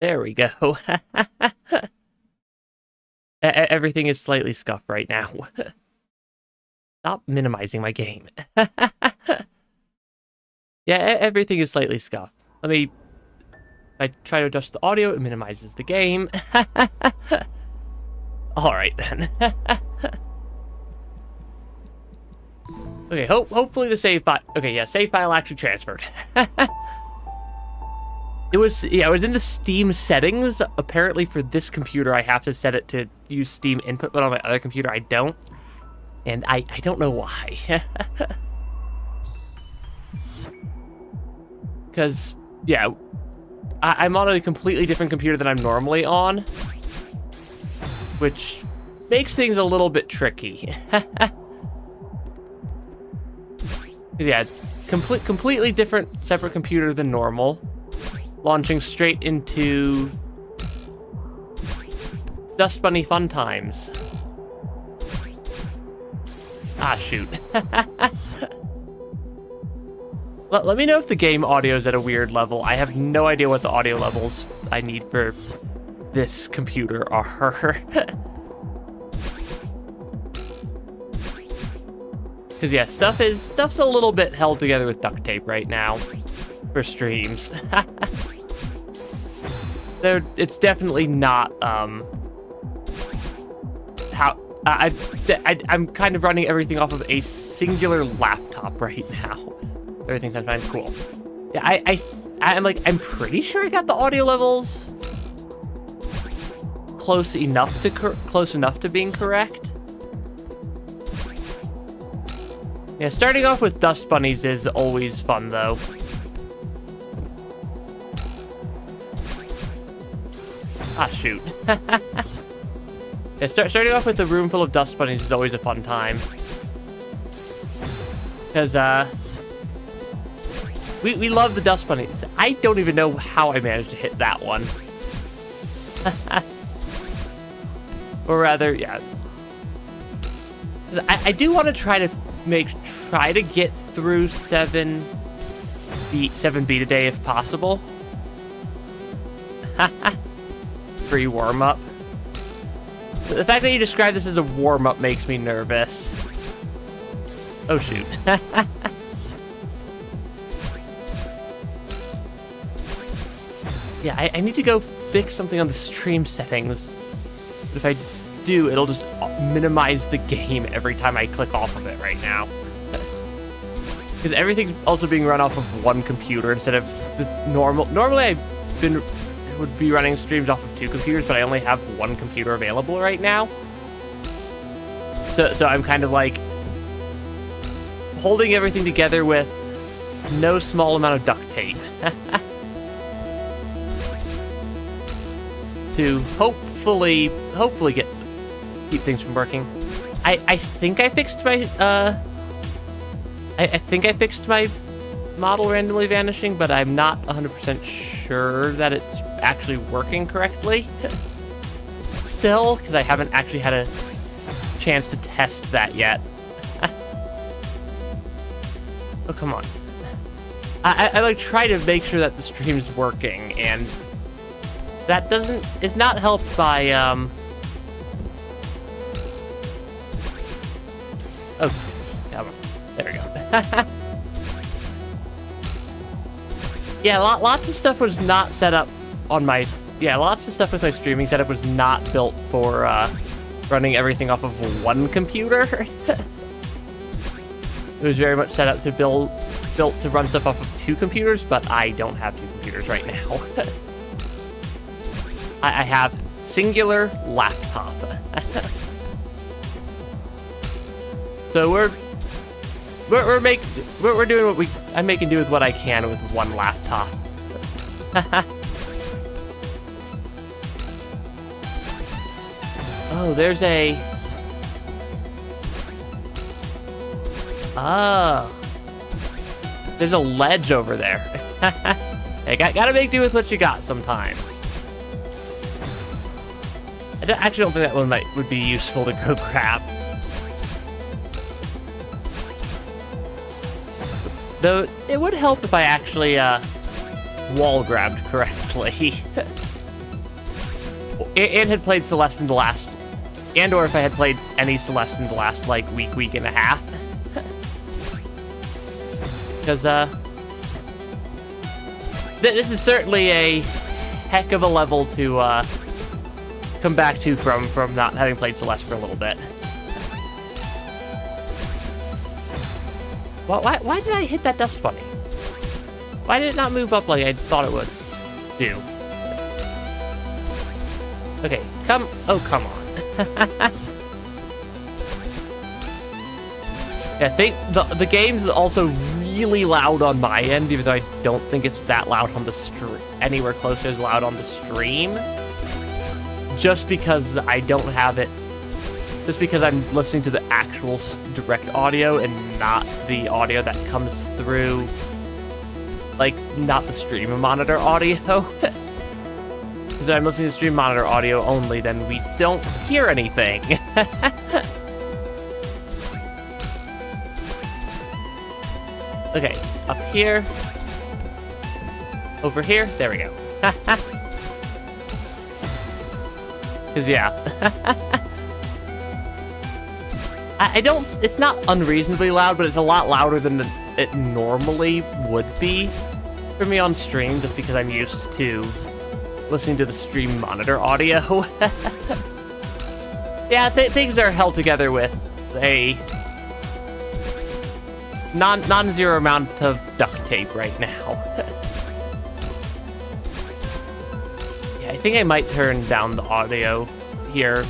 There we go. Everything is slightly scuffed right now. Stop minimizing my game. Yeah, everything is slightly scuffed. Let me... If I try to adjust the audio, it minimizes the game. Alright then. Okay, hopefully the save file... Okay, yeah, save file actually transferred. It was in the Steam settings. Apparently for this computer, I have to set it to use Steam input, but on my other computer, I don't. And I don't know why. Because, yeah, I'm on a completely different computer than I'm normally on, which makes things a little bit tricky. Yeah, completely different, separate computer than normal. Launching straight into Dust Bunny Fun Times. Ah, shoot. Let me know if the game audio is at a weird level. I have no idea what the audio levels I need for this computer are. Because, yeah, stuff's a little bit held together with duct tape right now for streams. It's definitely not, I'm kind of running everything off of a singular laptop right now. Everything's fine. Cool. Yeah, I'm pretty sure I got the audio levels close enough to being correct. Yeah, starting off with Dust Bunnies is always fun, though. Ah, shoot. Yeah, starting off with a room full of Dust Bunnies is always a fun time. Because, we love the Dust Bunnies. I don't even know how I managed to hit that one. Or rather, yeah. I do want to try to get through 7B today if possible. Free warm-up. The fact that you describe this as a warm-up makes me nervous. Oh, shoot. Yeah, I need to go fix something on the stream settings. But if I do, it'll just minimize the game every time I click off of it right now. Because everything's also being run off of one computer instead of the normal... Normally, would be running streams off of two computers, but I only have one computer available right now. So I'm kind of like holding everything together with no small amount of duct tape. To hopefully keep things from working. I think I fixed my I think I fixed my model randomly vanishing, but I'm not 100% sure that it's actually working correctly. Still, because I haven't actually had a chance to test that yet. Oh, come on. I like try to make sure that the stream's working, and that is not helped by oh, come on. There we go. Yeah, lots of stuff was not set up on my... Yeah, lots of stuff with my streaming setup was not built for running everything off of one computer. It was very much set up to built to run stuff off of two computers, but I don't have two computers right now. I have singular laptop. So we're doing what I'm making do with what I can with one laptop. Oh, there's a... Oh. There's a ledge over there. Hey, gotta make do with what you got sometimes. I actually don't think that one would be useful to go grab. Though, it would help if I actually, wall grabbed correctly. and had played Celeste in the last, and or if I had played any Celeste in the last, like, week and a half. Because, this is certainly a heck of a level to, come back to from not having played Celeste for a little bit. Well, why did I hit that dust bunny? Why did it not move up like I thought it would do? Okay, come on. Yeah, I think the game's also really loud on my end, even though I don't think it's that loud on the anywhere close to as loud on the stream. Just because I don't have it, just because I'm listening to the actual direct audio and not the audio that comes through, like, not the stream monitor audio. Because I'm listening to stream monitor audio only, then we don't hear anything. Okay, up here. Over here. There we go. Because, yeah. I don't... It's not unreasonably loud, but it's a lot louder than it normally would be for me on stream, just because I'm used to listening to the stream monitor audio. Yeah, things are held together with a non-zero amount of duct tape right now. Yeah, I think I might turn down the audio here.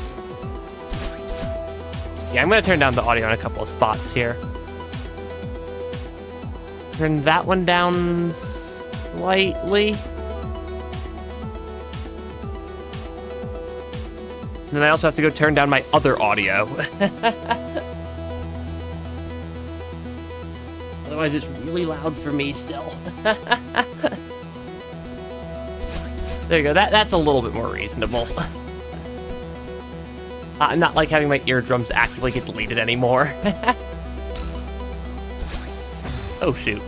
Yeah, I'm gonna turn down the audio in a couple of spots here. Turn that one down slightly. And then I also have to go turn down my other audio. Otherwise, it's really loud for me still. There you go. That's a little bit more reasonable. I'm not like having my eardrums actively get deleted anymore. Oh, shoot.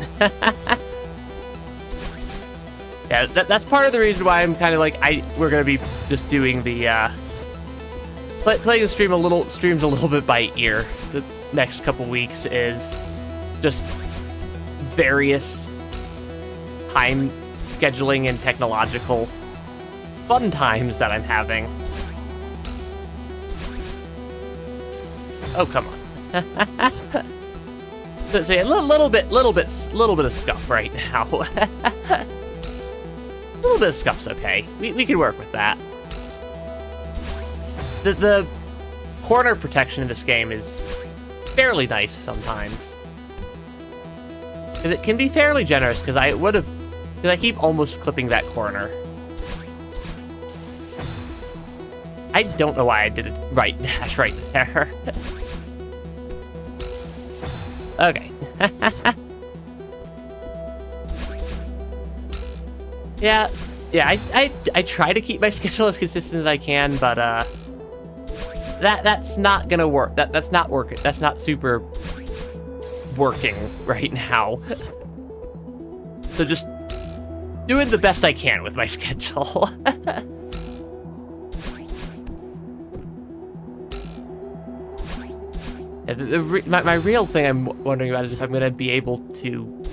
Yeah, that's part of the reason why I'm kind of like, we're going to be just doing the, playing the streams a little bit by ear the next couple weeks is just various time scheduling and technological fun times that I'm having. Oh, come on. So yeah, little bit of scuff right now. A little bit of scuff's okay. We can work with that. The corner protection in this game is fairly nice sometimes. Because it can be fairly generous, because I keep almost clipping that corner. I don't know why I did it right dash right there. Okay. Yeah, I try to keep my schedule as consistent as I can, but that's not gonna work. That's not working. That's not super working right now. So just doing the best I can with my schedule. My real thing I'm wondering about is if I'm going to be able to...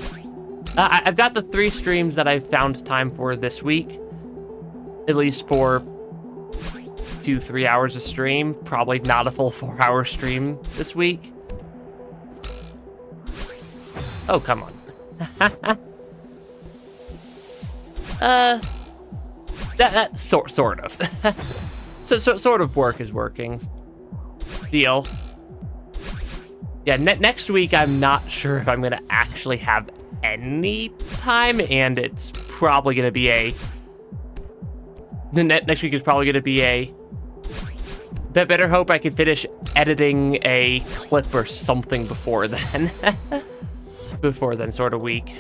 I've got the 3 streams that I've found time for this week. At least for 2-3 hours a stream. Probably not a full 4-hour stream this week. Oh, come on. That sort of. So sort of work is working. Deal. Yeah, next week, I'm not sure if I'm going to actually have any time, and it's probably going to be next week is probably going to be a... Better hope I can finish editing a clip or something before then. Before then sort of week.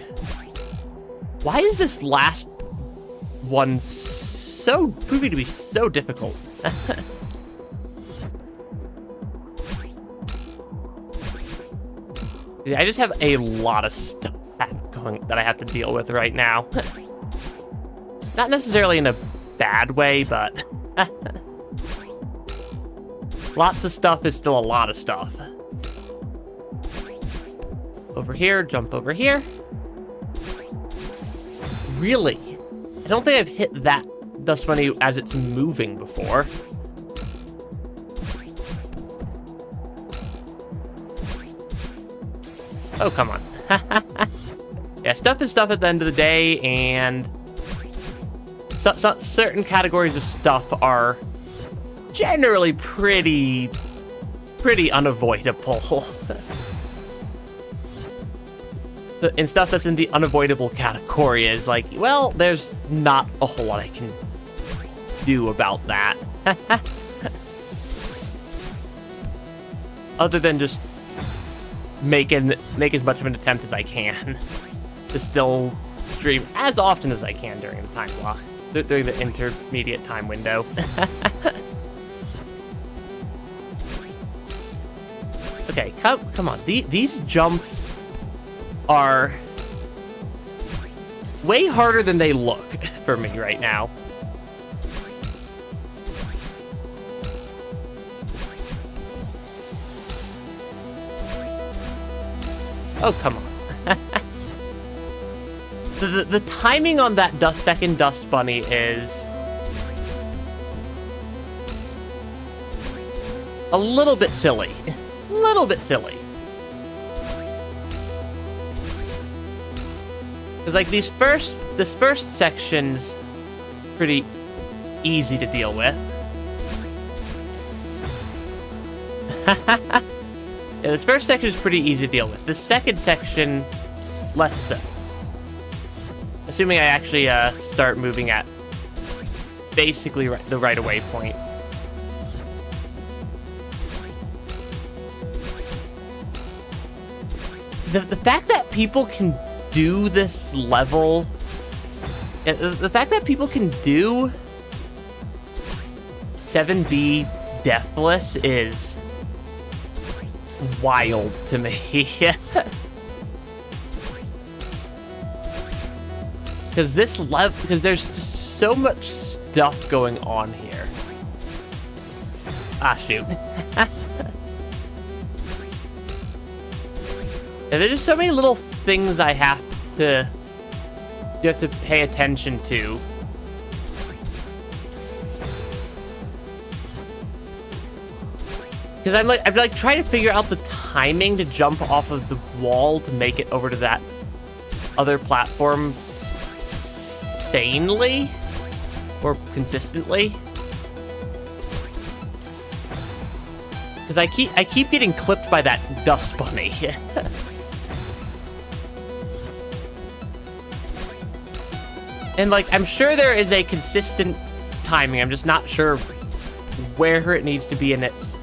Why is this last one proving to be so difficult? I just have a lot of stuff that I have to deal with right now. Not necessarily in a bad way, but Lots of stuff is still a lot of stuff. Over here, jump over here. Really? I don't think I've hit that dust bunny as it's moving before. Oh, come on. Yeah, stuff is stuff at the end of the day, and certain categories of stuff are generally pretty unavoidable. And stuff that's in the unavoidable category is like, well, there's not a whole lot I can do about that. Other than just make as much of an attempt as I can to still stream as often as I can during the time block, during the intermediate time window. Okay, come on. These jumps are way harder than they look for me right now. Oh, come on. The timing on that second dust bunny is a little bit silly. A little bit silly. Because, like, this first section's pretty easy to deal with. Yeah, this first section is pretty easy to deal with. The second section, less so. Assuming I actually start moving at basically the right-of-way point. The fact that people can do this level, the fact that people can do 7B deathless is wild to me. Because there's just so much stuff going on here. Ah, shoot. And there's just so many little things you have to pay attention to. Because I'm like trying to figure out the timing to jump off of the wall to make it over to that other platform sanely or consistently. Because I keep getting clipped by that dust bunny. And, like, I'm sure there is a consistent timing. I'm just not sure where it needs to be in its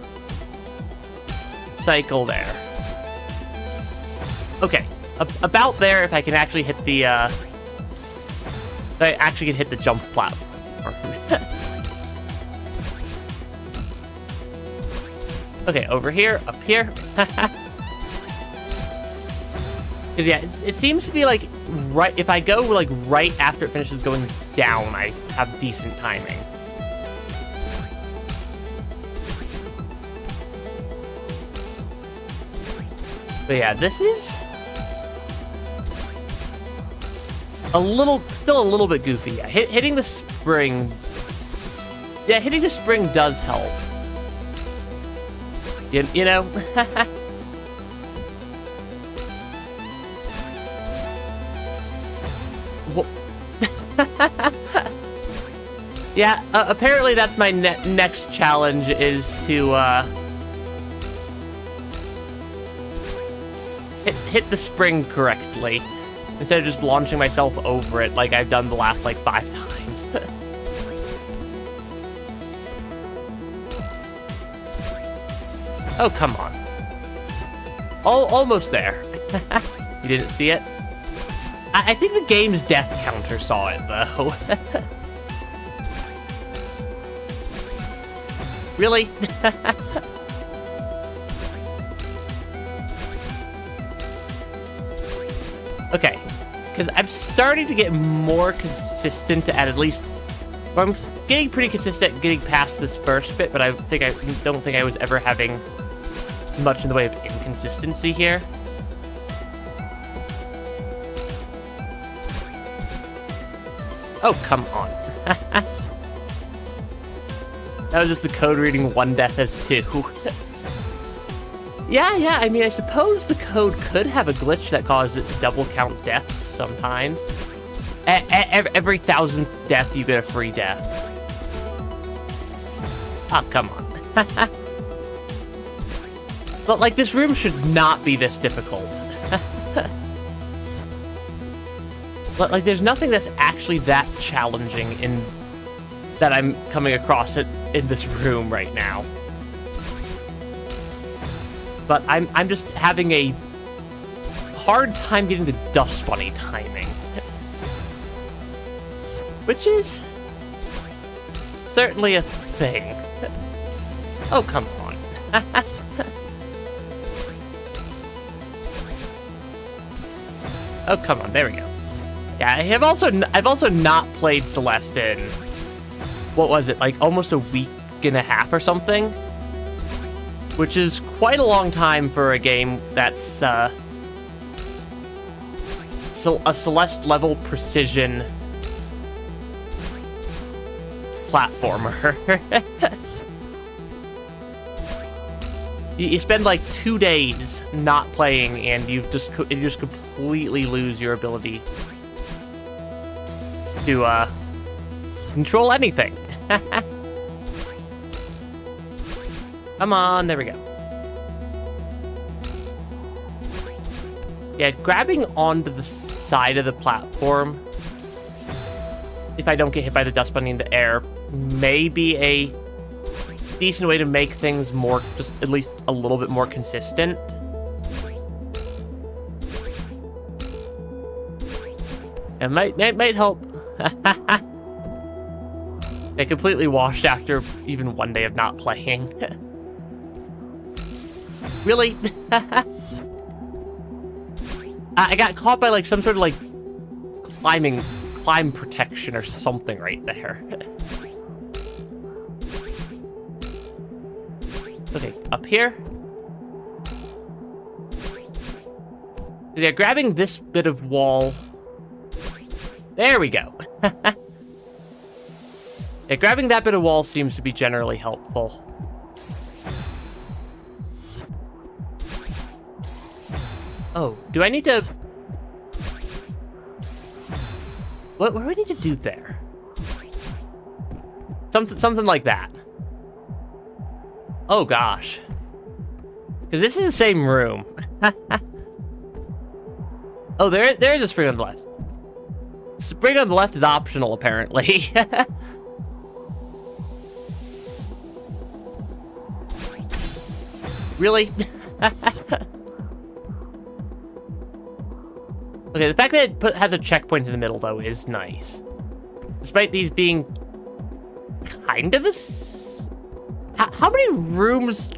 cycle there. Okay, about there, if I can actually hit the, if I actually can hit the jump platform. Okay, over here, up here. Yeah, it seems to be like right. If I go like right after it finishes going down, I have decent timing. But yeah, this is still a little bit goofy. Yeah, hitting the spring. Yeah, hitting the spring does help. You know. Yeah, apparently that's my next challenge is to hit the spring correctly instead of just launching myself over it like I've done the last like 5 times. Oh, come on. Almost there. You didn't see it? I think the game's death counter saw it, though. Really? Okay. Because I'm starting to get more consistent at least Well, I'm getting pretty consistent getting past this first bit, but I don't think I was ever having much in the way of inconsistency here. Oh, come on. That was just the code reading one death as 2. Yeah, I mean, I suppose the code could have a glitch that causes it to double count deaths sometimes. Every 1000th death, you get a free death. Oh, come on. But, like, this room should not be this difficult. But, like, there's nothing that's actually that challenging that I'm coming across in this room right now. But I'm just having a hard time getting the dust bunny timing. Which is certainly a thing. Oh, come on. Oh, come on, there we go. Yeah, I've also not played Celeste in, what was it, like almost a week and a half or something? Which is quite a long time for a game that's a Celeste level precision platformer. You spend like 2 days not playing, and you just completely lose your ability to control anything. Come on, there we go. Yeah, grabbing onto the side of the platform, if I don't get hit by the dust bunny in the air, may be a decent way to make things more, just at least a little bit more consistent. It might help. It completely washed after even 1 day of not playing. Really? I got caught by like some sort of like climb protection or something right there. Okay, up here. Yeah, grabbing this bit of wall. There we go. Yeah, grabbing that bit of wall seems to be generally helpful. Oh, do I need to... What do I need to do there? Something like that. Oh, gosh. Because this is the same room. Oh, there's a spring on the left. Spring on the left is optional, apparently. Really? Okay, the fact that it has a checkpoint in the middle, though, is nice. Despite these being kind of this... How many rooms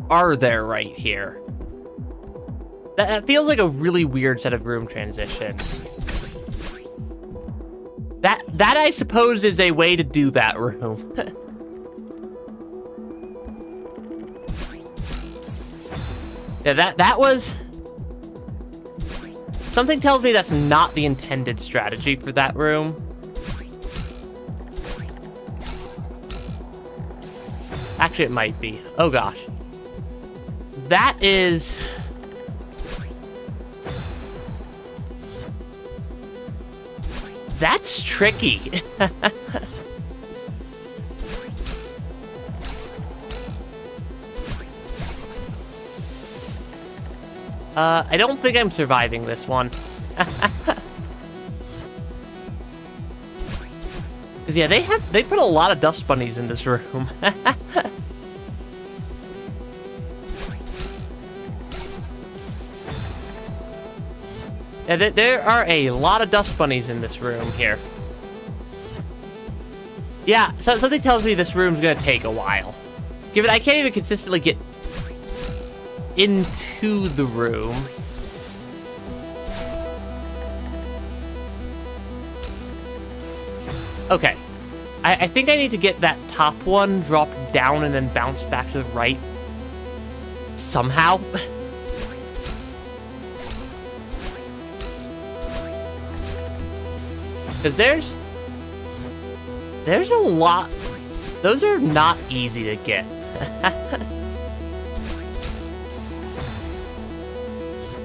are there right here? That feels like a really weird set of room transitions. That I suppose is a way to do that room. Yeah, that was... Something tells me that's not the intended strategy for that room. Actually, it might be. Oh, gosh. That is... That's tricky. I don't think I'm surviving this one. Cause yeah, they put a lot of dust bunnies in this room. Yeah, there are a lot of dust bunnies in this room here. Yeah, so something tells me this room's gonna take a while. Given I can't even consistently get into the room. Okay. I think I need to get that top one dropped down and then bounce back to the right somehow. Because there's a lot. Those are not easy to get.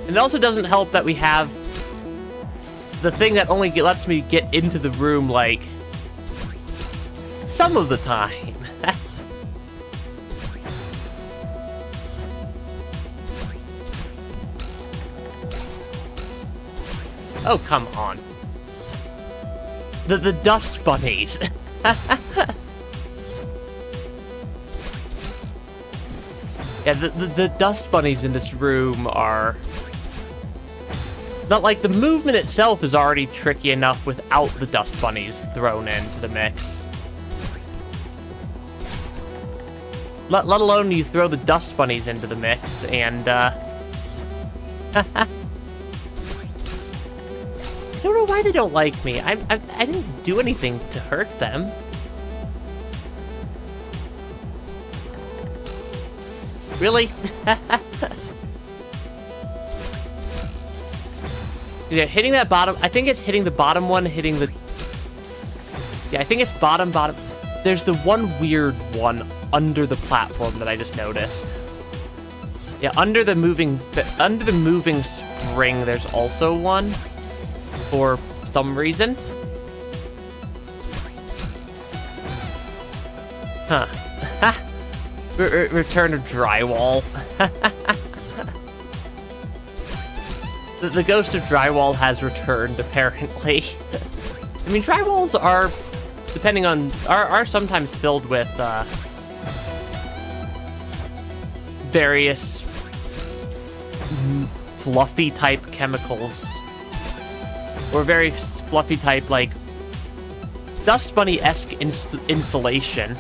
And it also doesn't help that we have the thing that only lets me get into the room, like, some of the time. Oh, come on. The dust bunnies. Yeah, the dust bunnies in this room are... Not like the movement itself is already tricky enough without the dust bunnies thrown into the mix. Let alone you throw the dust bunnies into the mix, and, I don't know why they don't like me. I didn't do anything to hurt them. Really? Yeah, hitting that bottom... I think it's hitting the bottom one, hitting the... Yeah, I think it's bottom. There's the one weird one under the platform that I just noticed. Yeah, under the moving spring, there's also one. For some reason. Huh. Return to drywall. The ghost of drywall has returned, apparently. I mean, drywalls are, depending on, are sometimes filled with, various fluffy type chemicals. Or very fluffy type, like, dust bunny-esque insulation.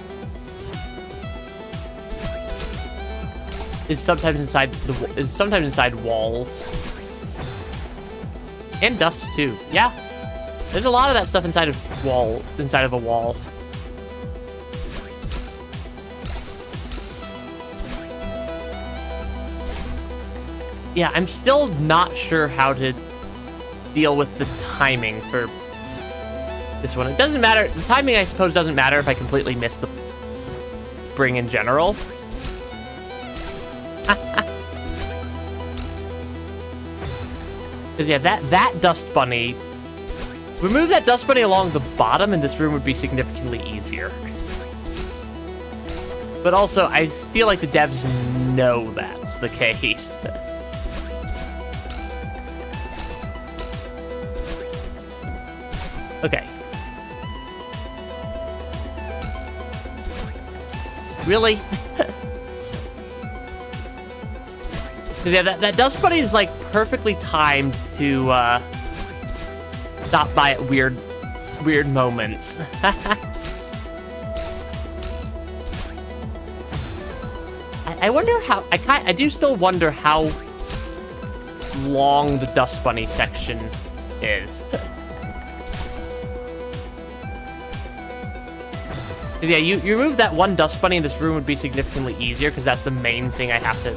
Is sometimes inside walls. And dust too. Yeah. There's a lot of that stuff inside of a wall. Yeah, I'm still not sure how to deal with the timing for this one. It doesn't matter. The timing, I suppose, doesn't matter if I completely miss the spring in general. Yeah, that dust bunny... Remove that dust bunny along the bottom and this room would be significantly easier. But also, I feel like the devs know that's the case. Okay. Really? Yeah, that dust bunny is, like, perfectly timed to, stop by at weird moments. I wonder how... I do still wonder how long the dust bunny section is. Yeah, you remove that one dust bunny and this room would be significantly easier, because that's the main thing I have to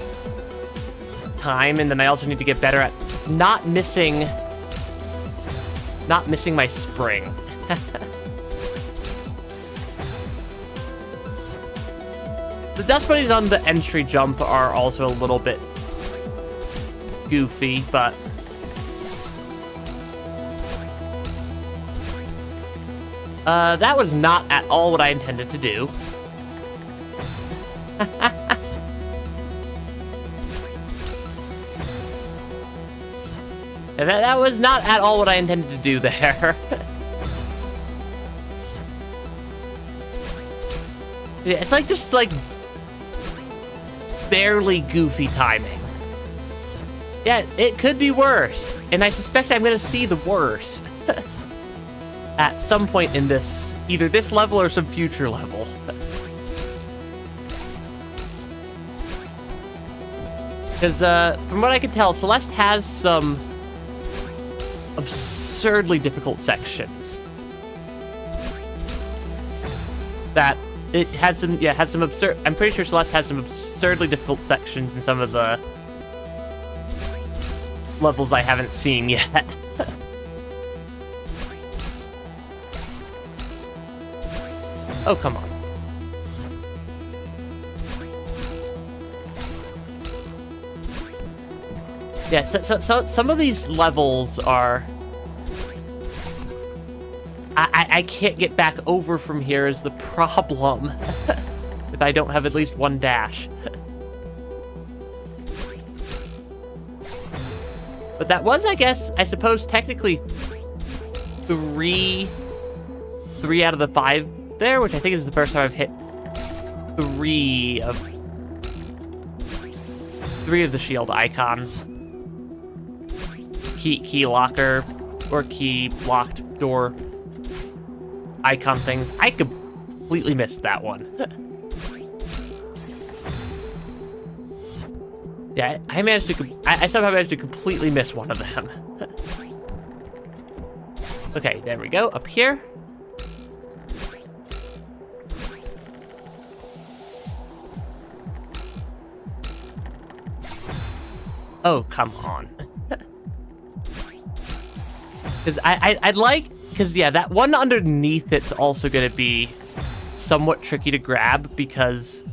time, and then I also need to get better at not missing my spring. The dust bunnies on the entry jump are also a little bit goofy, but that was not at all what I intended to do. That was not at all what I intended to do there. Yeah, it's like just like barely goofy timing. Yeah, it could be worse, and I suspect I'm gonna see the worst at some point in this, either this level or some future level. Because from what I can tell, Celeste has some absurdly difficult sections. that it had some, had some absurd. I'm pretty sure Celeste has some absurdly difficult sections in some of the levels I haven't seen yet. Oh, come on. Yeah, so some of these levels are... I can't get back over from here is the problem. If I don't have at least one dash. But that was, I suppose, technically three out of the 5 there, which I think is the first time I've hit 3 of the shield icons. Key locker or key locked door icon things. I completely missed that one. Yeah, I somehow managed to completely miss one of them. Okay, there we go. Up here. Oh, come on. Because I'd like... Because, yeah, that one underneath it's also going to be somewhat tricky to grab because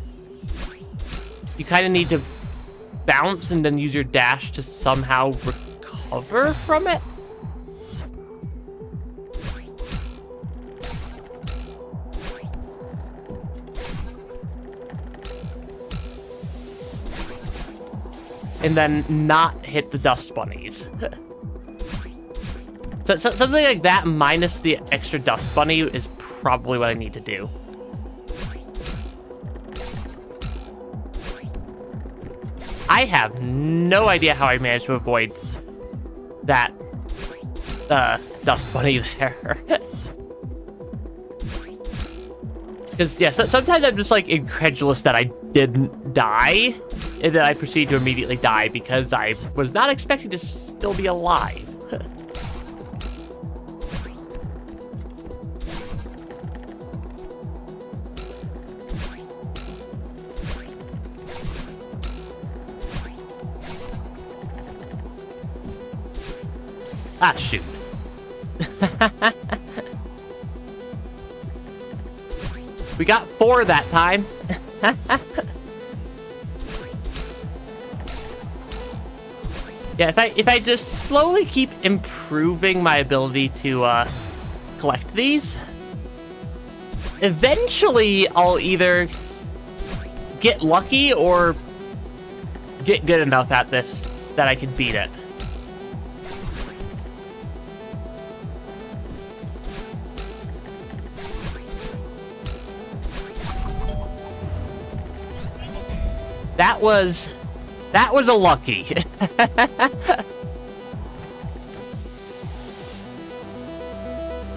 you kind of need to bounce and then use your dash to somehow recover from it. And then not hit the dust bunnies. So something like that minus the extra dust bunny is probably what I need to do. I have no idea how I managed to avoid that dust bunny there. Because, yeah, sometimes I'm just, like, incredulous that I didn't die, and then I proceed to immediately die because I was not expecting to still be alive. Ah, shoot. We got 4 that time. Yeah, if I just slowly keep improving my ability to collect these, eventually I'll either get lucky or get good enough at this that I can beat it. That was a lucky.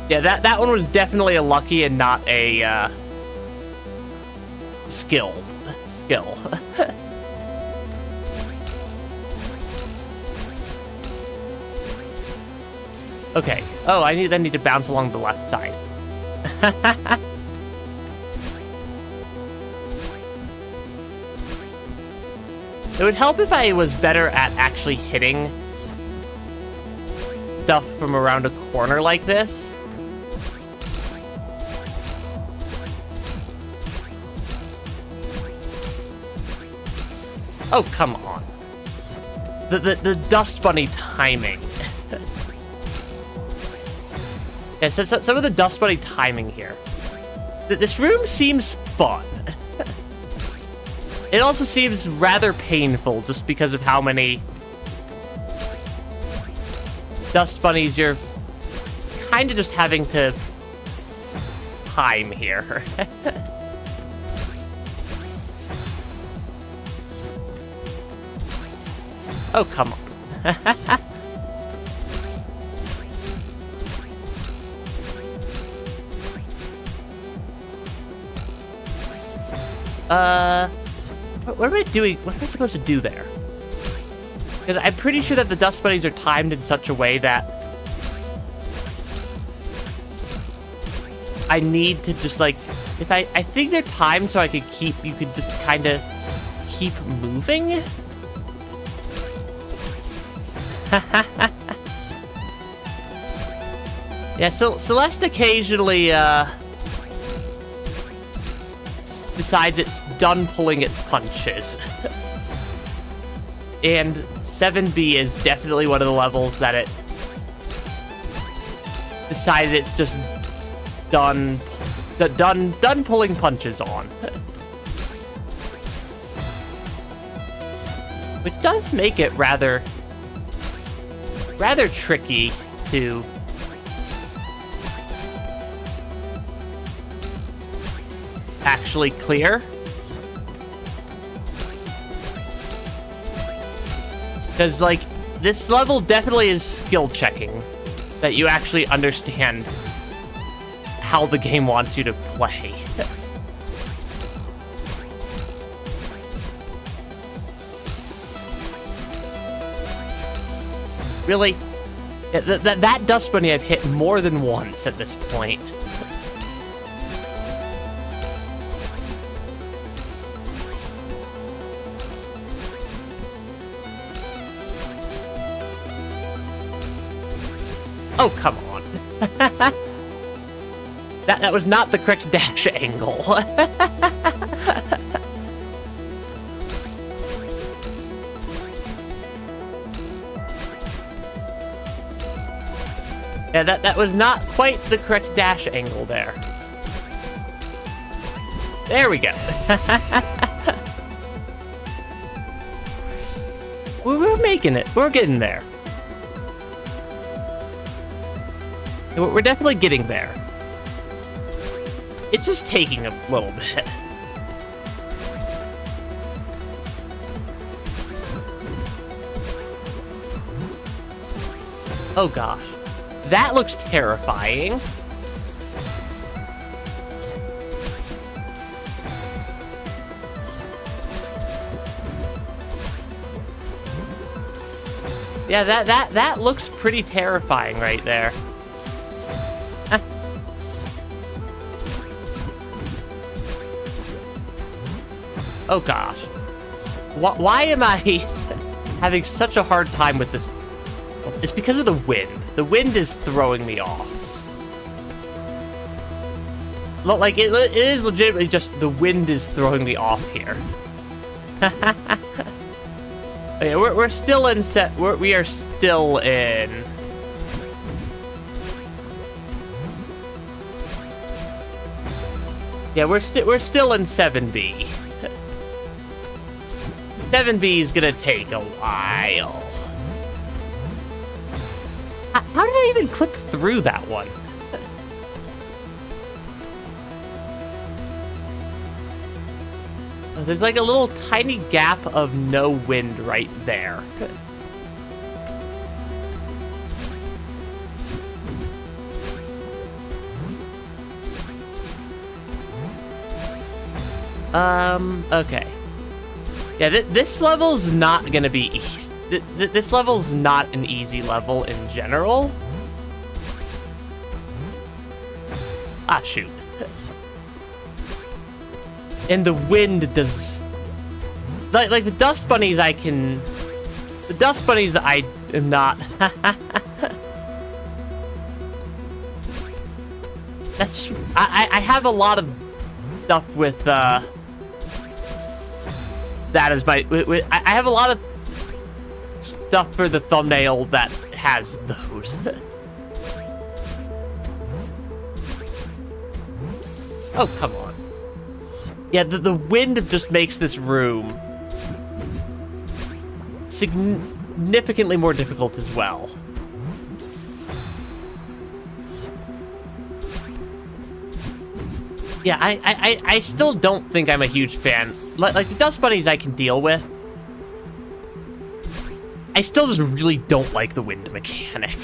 Yeah, that one was definitely a lucky and not a skill. Okay. Oh, I then need to bounce along the left side. It would help if I was better at actually hitting stuff from around a corner like this. Oh, come on. The dust bunny timing. Yeah, so some of the dust bunny timing here. This room seems fun. It also seems rather painful just because of how many dust bunnies you're kind of just having to time here. Oh, come on. What am I doing? What am I supposed to do there? Because I'm pretty sure that the dust bunnies are timed in such a way that I need to just, like, If I think they're timed so you could just kind of keep moving. Yeah, so Celeste occasionally decides it's done pulling its punches. And 7B is definitely one of the levels that it decided it's just done pulling punches on. Which does make it rather tricky to actually clear. Because, like, this level definitely is skill checking, that you actually understand how the game wants you to play. Really? Yeah, that dust bunny I've hit more than once at this point. Oh, come on. That was not the correct dash angle. Yeah, that was not quite the correct dash angle there. There we go. We're making it. We're getting there. We're definitely getting there. It's just taking a little bit. Oh gosh. That looks terrifying. Yeah, that looks pretty terrifying right there. Oh gosh. Why am I having such a hard time with this? It's because of the wind. The wind is throwing me off. Like, it is legitimately just the wind is throwing me off here. Okay, we're still in set. We are still in. Yeah, we're still in 7B. 7B is gonna take a while. How did I even click through that one? There's like a little tiny gap of no wind right there. Okay. Yeah, this level's not gonna be easy. This level's not an easy level in general. Ah, shoot. And the wind does... Like the dust bunnies I can... The dust bunnies I am not... That's... I have a lot of stuff with, that is my... I have a lot of stuff for the thumbnail that has those. Oh, come on. Yeah, the wind just makes this room significantly more difficult as well. Yeah, I still don't think I'm a huge fan. Like the dust bunnies I can deal with. I still just really don't like the wind mechanic.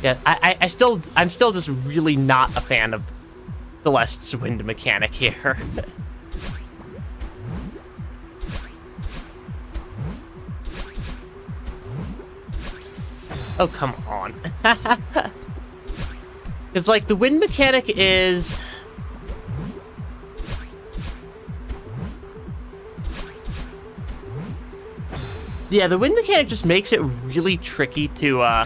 Yeah, I'm still just really not a fan of Celeste's wind mechanic here. Oh, come on. Because, like, the wind mechanic is... Yeah, the wind mechanic just makes it really tricky to,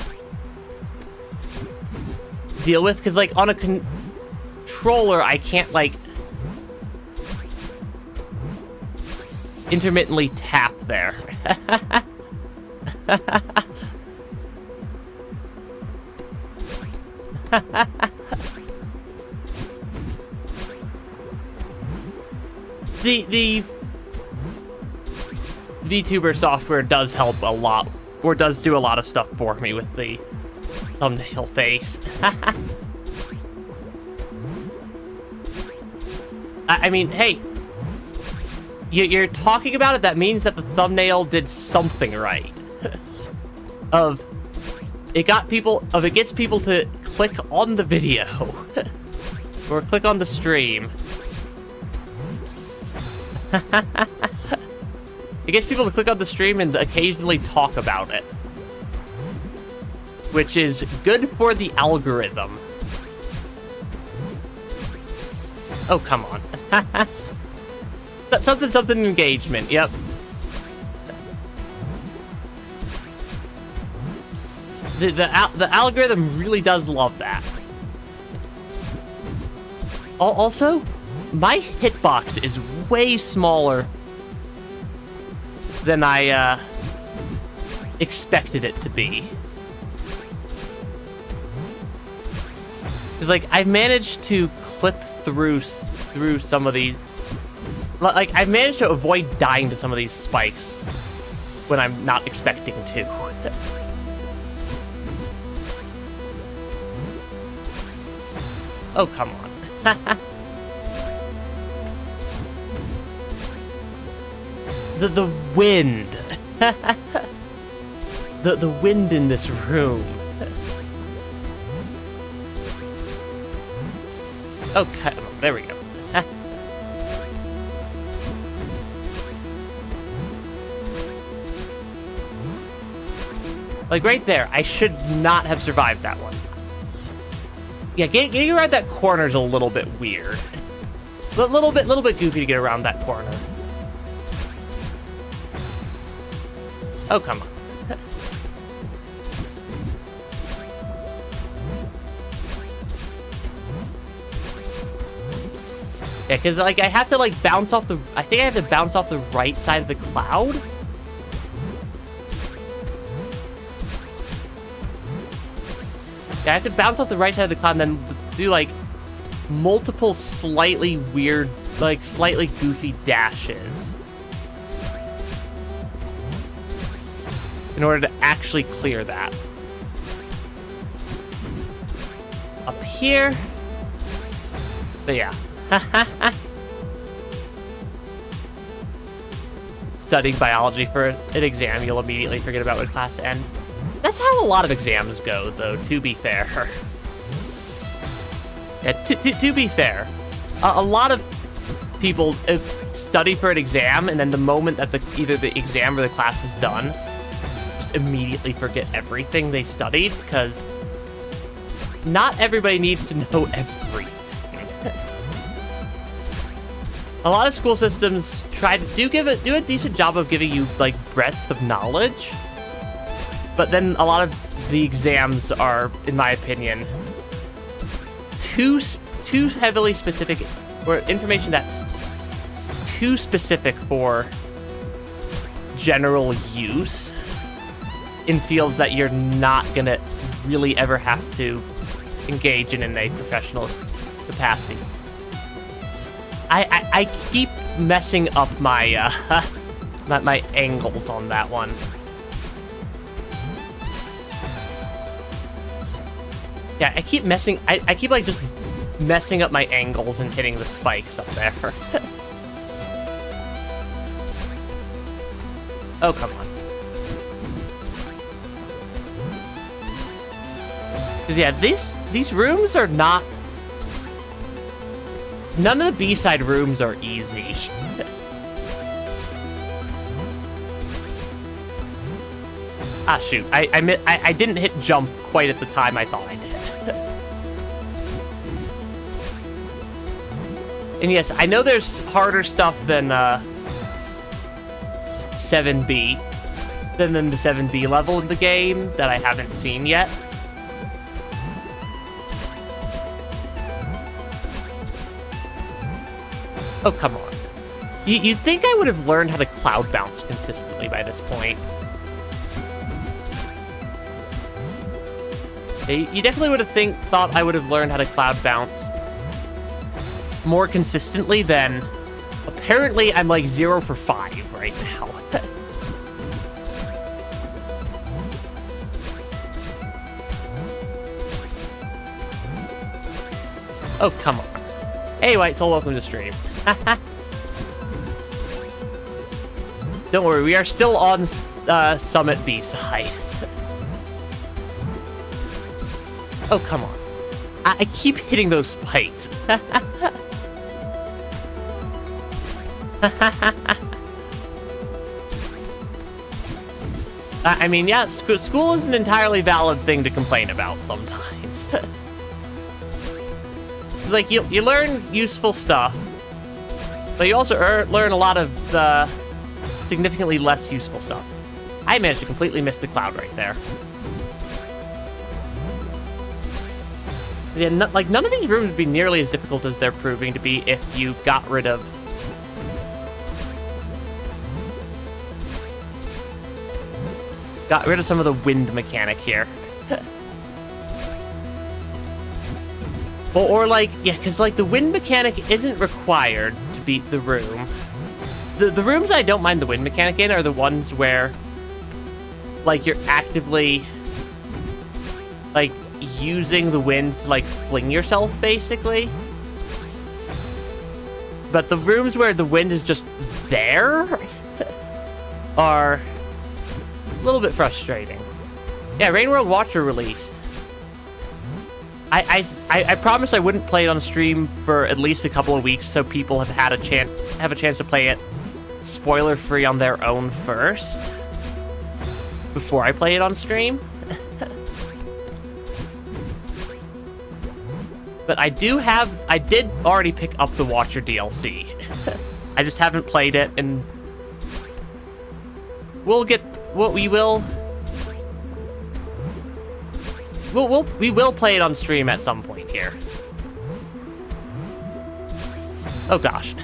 deal with. Because, like, on a controller, I can't, like... intermittently tap there. The VTuber software does help a lot, or does do a lot of stuff for me with the thumbnail face. I mean, hey, you're talking about it, that means that the thumbnail did something right. It gets people to click on the video. Or click on the stream. It gets people to click on the stream and occasionally talk about it. Which is good for the algorithm. Oh, come on. Something engagement, yep. The algorithm really does love that. Also, my hitbox is way smaller than I expected it to be. Because, like, I've managed to clip through some of these. Like, I've managed to avoid dying to some of these spikes when I'm not expecting to. Oh, come on. The wind. the wind in this room. Oh, come on. There we go. Like, right there, I should not have survived that one. Yeah, getting around that corner is a little bit weird. A little bit goofy to get around that corner. Oh, come on. Yeah, because, like, I have to, like, bounce off the... I think I have to bounce off the right side of the cloud. Yeah, I have to bounce off the right side of the cloud and then do, like, multiple slightly weird, like, slightly goofy dashes in order to actually clear that. Up here. But yeah. Studying biology for an exam you'll immediately forget about when class ends. That's how a lot of exams go, though, to be fair. Yeah, to be fair, a lot of people study for an exam, and then the moment that either the exam or the class is done, just immediately forget everything they studied, because not everybody needs to know everything. A lot of school systems try to do a decent job of giving you, like, breadth of knowledge, but then a lot of the exams are, in my opinion, too heavily specific, or information that's too specific for general use in fields that you're not gonna really ever have to engage in a professional capacity. I keep messing up my my angles on that one. Yeah, I keep like just messing up my angles and hitting the spikes up there. Oh, come on. 'Cause yeah, these rooms are not... None of the B-side rooms are easy. Ah, shoot. I didn't hit jump quite at the time I thought I did. And yes, I know there's harder stuff than 7B, than the 7B level in the game that I haven't seen yet. Oh, come on. You'd think I would have learned how to cloud bounce consistently by this point. You definitely would have thought I would have learned how to cloud bounce more consistently than... Apparently, I'm like 0 for 5 right now. Oh, come on. Hey, White Soul, welcome to the stream. Don't worry, we are still on Summit B side. Oh, come on. I keep hitting those spikes. I mean, yeah, school is an entirely valid thing to complain about sometimes. Like, you learn useful stuff, but you also learn a lot of significantly less useful stuff. I managed to completely miss the cloud right there. Yeah, like, none of these rooms would be nearly as difficult as they're proving to be if you got rid of... some of the wind mechanic here. or like, yeah, because, like, the wind mechanic isn't required to beat the room. The rooms I don't mind the wind mechanic in are the ones where, like, you're actively, like, using the wind to, like, fling yourself, basically. But the rooms where the wind is just there are a little bit frustrating. Yeah, Rain World Watcher released. I promised I wouldn't play it on stream for at least a couple of weeks, so people have a chance to play it spoiler-free on their own first before I play it on stream. But I did already pick up the Watcher DLC. I just haven't played it, and we will play it on stream at some point here. Oh gosh.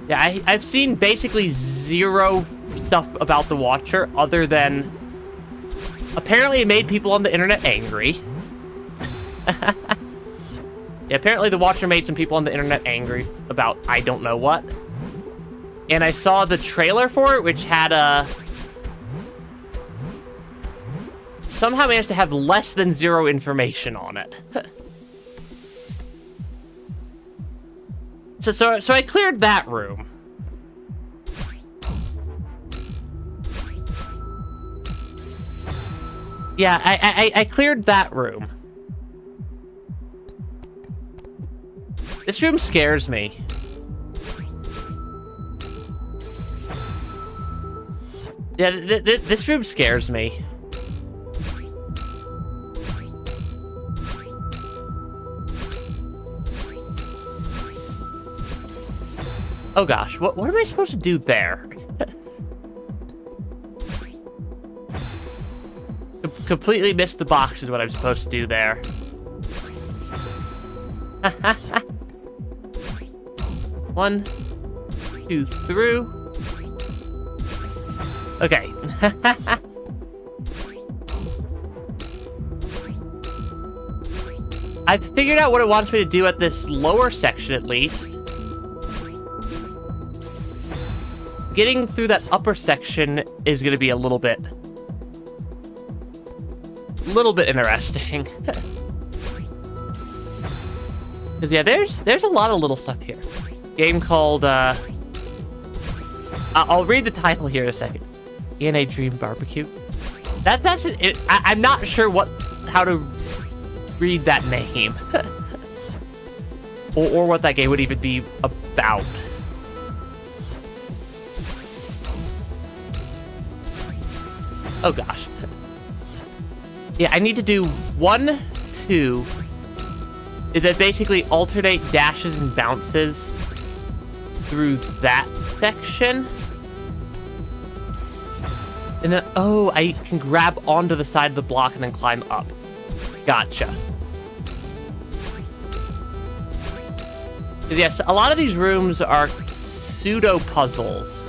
Yeah, I've seen basically zero stuff about the Watcher other than apparently it made people on the internet angry. Yeah, apparently the Watcher made some people on the internet angry about I don't know what. And I saw the trailer for it, which had somehow managed to have less than 0 information on it. So I cleared that room. Yeah, I cleared that room. This room scares me. Yeah, this room scares me. Oh gosh, what am I supposed to do there? Completely missed the box is what I'm supposed to do there. One, two, through. Okay. I've figured out what it wants me to do at this lower section, at least. Getting through that upper section is going to be a little bit interesting. Because yeah, there's a lot of little stuff here. Game called I'll read the title here in a second. ENA Dream Barbecue. That's it. I'm not sure how to read that name. or what that game would even be about. Oh, gosh. Yeah, I need to do 1, 2. That basically alternate dashes and bounces through that section. And then, oh, I can grab onto the side of the block and then climb up. Gotcha. Yes, a lot of these rooms are pseudo-puzzles.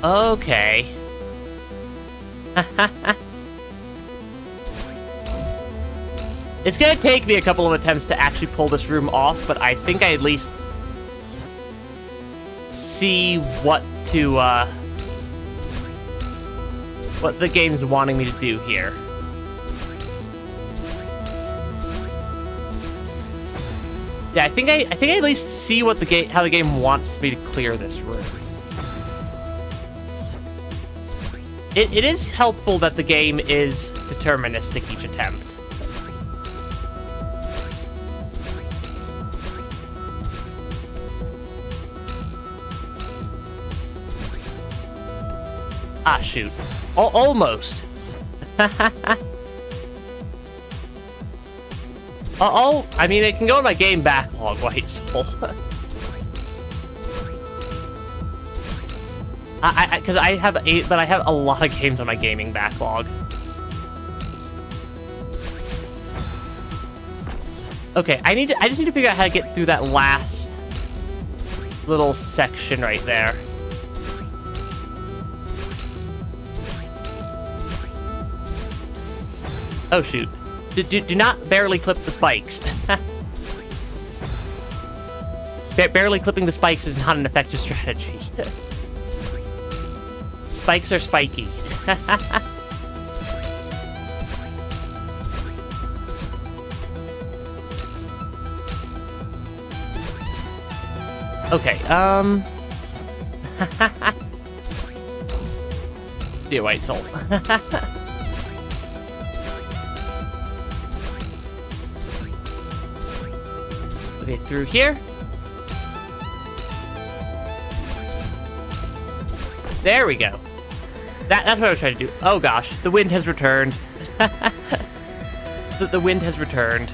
Okay. It's gonna take me a couple of attempts to actually pull this room off, but I think I at least see what the game's wanting me to do here. Yeah, I think I at least see what how the game wants me to clear this room. It is helpful that the game is deterministic each attempt. Ah, shoot. Almost. I mean, it can go in my game backlog, White Soul. Because I have a lot of games on my gaming backlog. Okay, I just need to figure out how to get through that last little section right there. Oh shoot! Do not barely clip the spikes. Barely clipping the spikes is not an effective strategy. Spikes are spiky. Okay, Dear White Soul. Okay, through here. There we go. That's what I was trying to do. Oh gosh, the wind has returned. The wind has returned.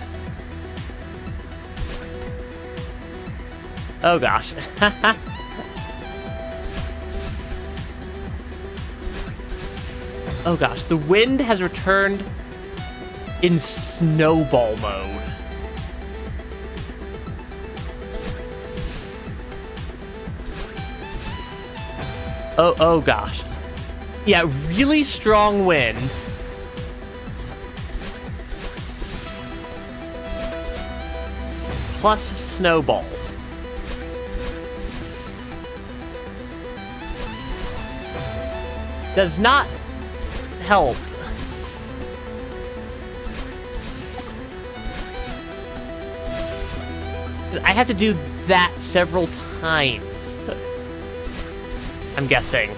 Oh gosh. Oh gosh, the wind has returned in snowball mode. Oh gosh. Yeah, really strong wind. Plus snowballs. Does not help. I have to do that several times. I'm guessing.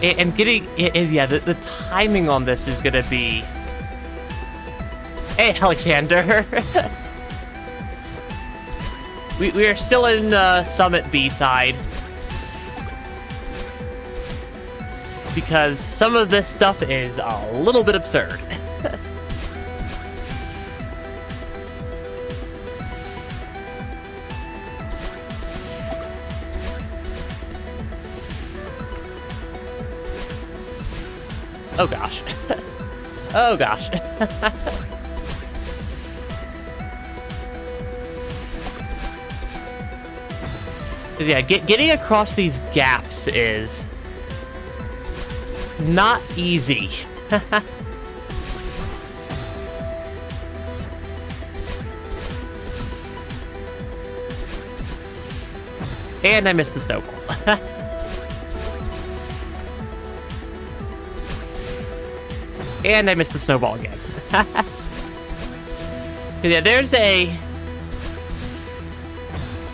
And getting, yeah, the timing on this is gonna be... Hey, Alexander! we are still in Summit B-side. Because some of this stuff is a little bit absurd. Oh gosh. Oh gosh. Yeah, getting across these gaps is not easy. And I missed the snowball. And I missed the snowball again. Yeah, there's a...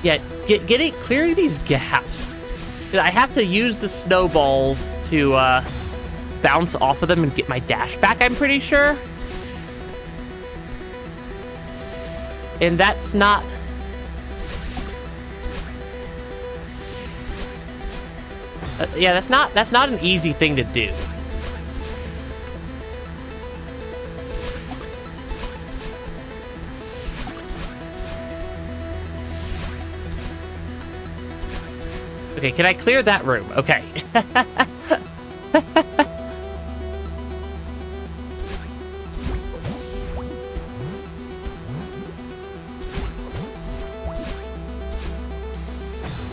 Yeah, clearing these gaps. I have to use the snowballs to bounce off of them and get my dash back, I'm pretty sure. And that's not... yeah, that's not an easy thing to do. Okay, can I clear that room? Okay.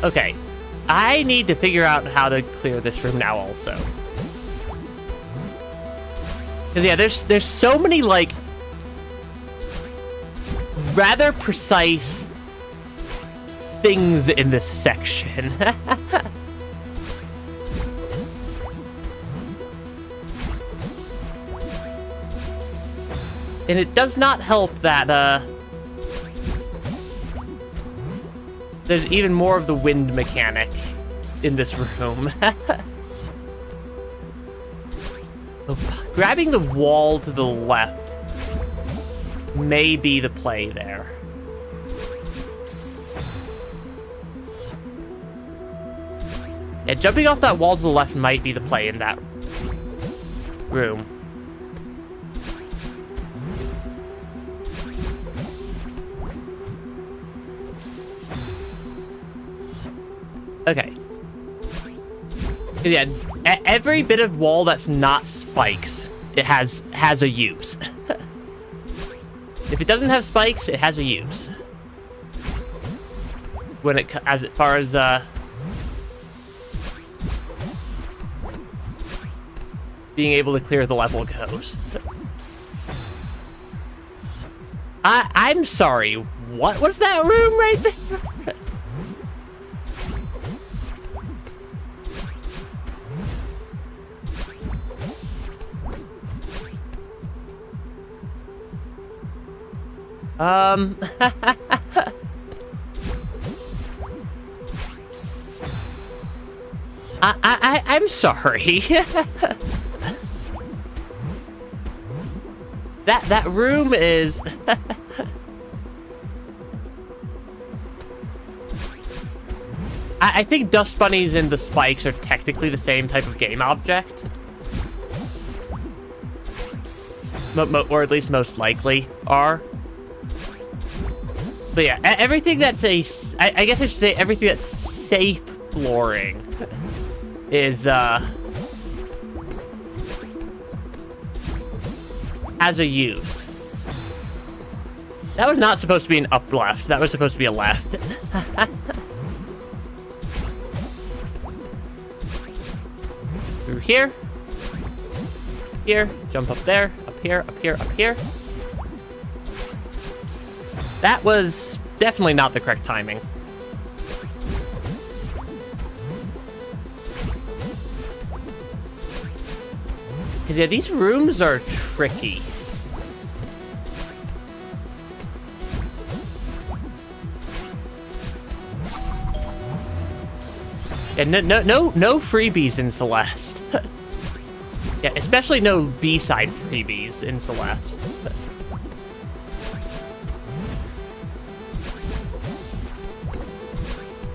Okay. I need to figure out how to clear this room now also. Cause yeah, there's so many like rather precise things in this section. And it does not help that there's even more of the wind mechanic in this room. Oh, grabbing the wall to the left may be the play there. Yeah, jumping off that wall to the left might be the play in that room. Okay. Yeah, every bit of wall that's not spikes, it has a use. If it doesn't have spikes, it has a use. When it as far as being able to clear the level goes. I'm sorry. What was that room right there? I'm sorry. That room is I think dust bunnies and the spikes are technically the same type of game object. Or at least most likely are. But yeah, everything that's I guess I should say everything that's safe flooring is, has a use. That was not supposed to be an up left. That was supposed to be a left. Through here. Here. Jump up there. Up here. Up here. Up here. That was definitely not the correct timing. Yeah, these rooms are tricky. And no freebies in Celeste. Yeah, especially no B-side freebies in Celeste.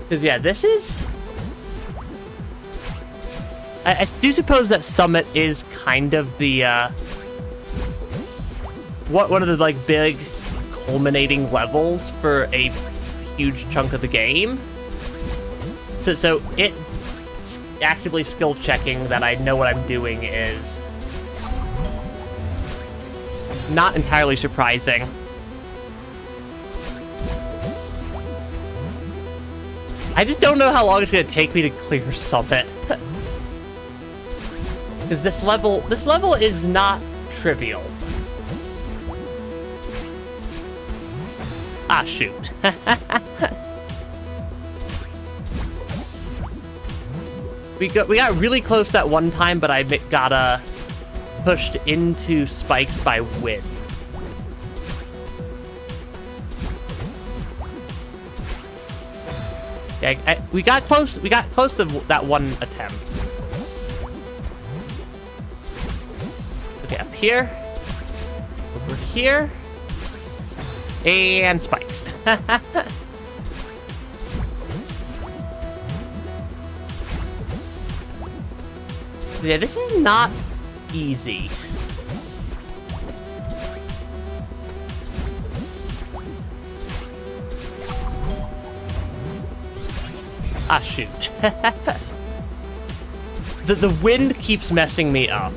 Because, yeah, this is... I do suppose that Summit is kind of the, one of the, like, big culminating levels for a huge chunk of the game. So it actively skill checking that I know what I'm doing is not entirely surprising. I just don't know how long it's going to take me to clear Summit. Because this level is not trivial. Ah, shoot. We got really close that one time, but I got pushed into spikes by wind. Yeah, we got close. We got close to that one attempt. Okay, up here, over here, And spikes. Yeah, this is not easy. Ah, shoot. The wind keeps messing me up.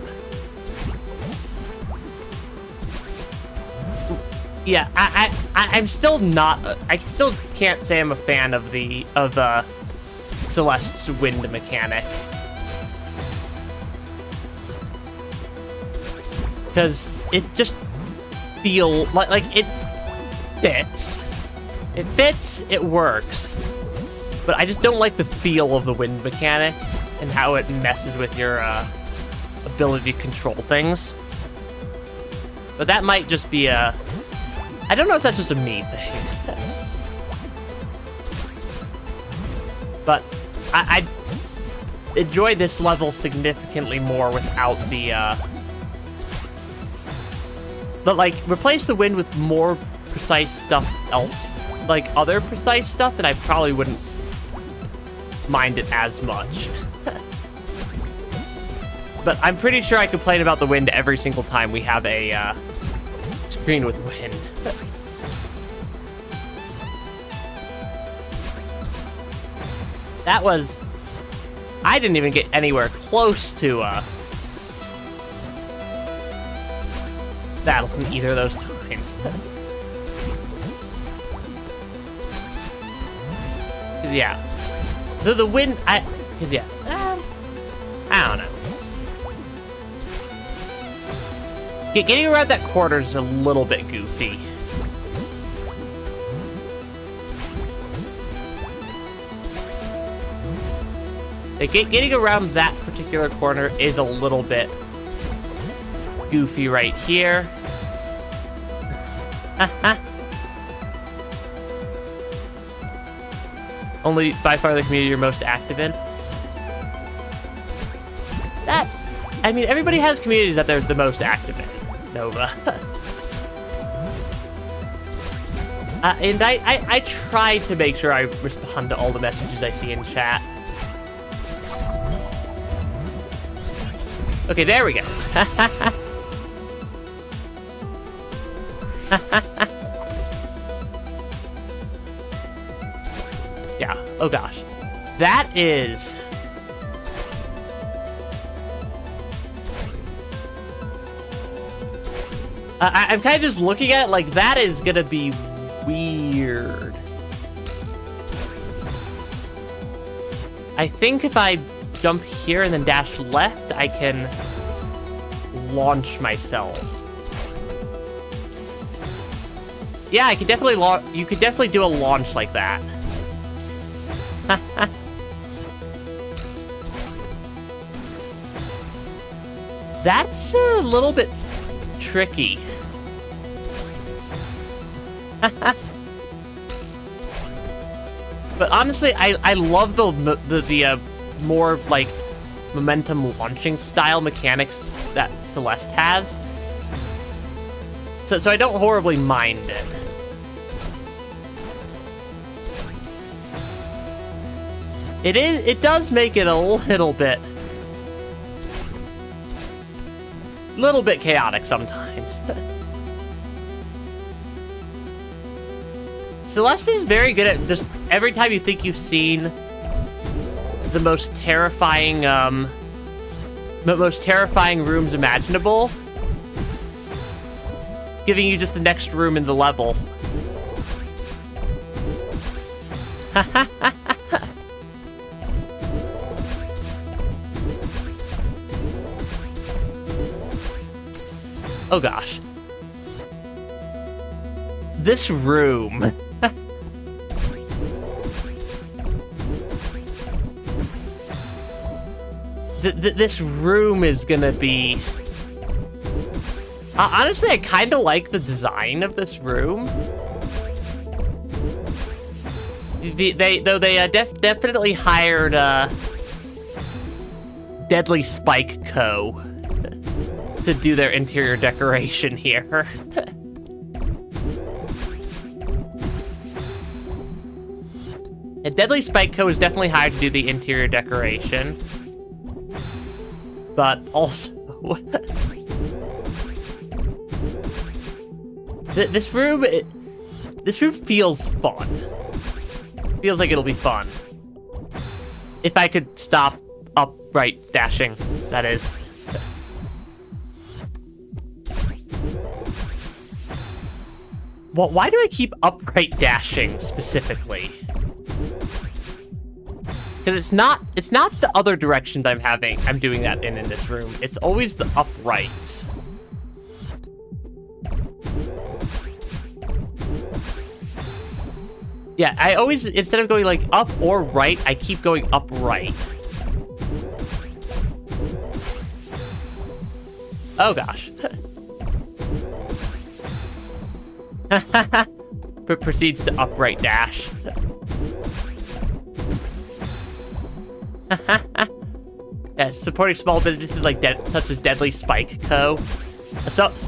Yeah, I'm still not. I still can't say I'm a fan of Celeste's wind mechanic, because it just feels like it fits. It fits. It works. But I just don't like the feel of the wind mechanic and how it messes with your ability to control things. But that might just be a... I don't know if that's just a me thing. But I enjoy this level significantly more without the... But, like, replace the wind with more precise stuff else. Like, other precise stuff that I probably wouldn't mind it as much. But I'm pretty sure I complain about the wind every single time we have a screen with wind. That was... I didn't even get anywhere close to battle from either of those times. Yeah. The wind, I don't know. Getting around that corner is a little bit goofy. Getting around that particular corner is a little bit goofy right here. Only by far the community you're most active in. That, I mean, everybody has communities that they're the most active in. Nova. And I try to make sure I respond to all the messages I see in chat. Okay, there we go. Yeah, oh gosh. That is... I'm kind of just looking at it like that is gonna be weird. I think if I jump here and then dash left, I can launch myself. Yeah, I could definitely you could definitely do a launch like that. That's a little bit tricky. But honestly, I love the more like momentum launching style mechanics that Celeste has. So I don't horribly mind it. It does make it a little bit chaotic sometimes. Celeste is very good at just every time you think you've seen the most terrifying rooms imaginable, giving you just the next room in the level. Oh gosh. This room. This room is gonna be... honestly, I kind of like the design of this room. They definitely hired Deadly Spike Co. to do their interior decoration here. A Deadly Spike Co. is definitely hired to do the interior decoration. But also... This room feels fun. Feels like it'll be fun. If I could stop upright dashing, that is. Well, why do I keep upright dashing specifically? Because it's not the other directions I'm doing that in this room. It's always the uprights. Yeah, I always, instead of going like up or right, I keep going upright. Oh gosh. Proceeds to upright dash. Yes, supporting small businesses like such as Deadly Spike Co.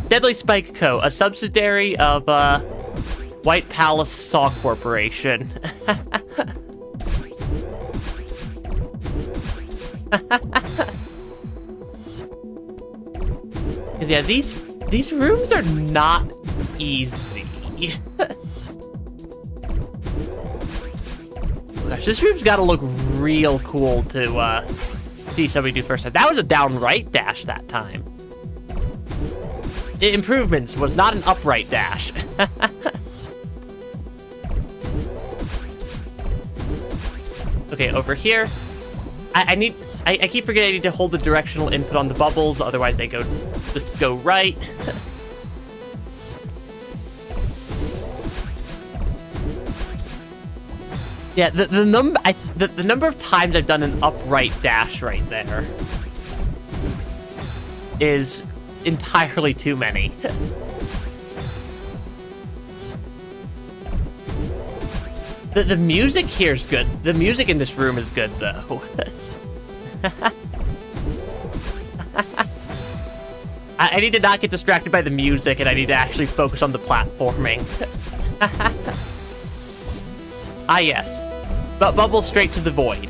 Deadly Spike Co., a subsidiary of White Palace Saw Corporation. Yeah, these rooms are not easy. Gosh, this room's got to look real cool to see somebody do first time. That was a downright dash that time. Improvements was not an upright dash. Okay, over here. I keep forgetting I need to hold the directional input on the bubbles, otherwise they just go right. Yeah, the number of times I've done an upright dash right there is entirely too many. The music here's good. The music in this room is good, though. I need to not get distracted by the music, and I need to actually focus on the platforming. Ah, yes. But bubble straight to the void.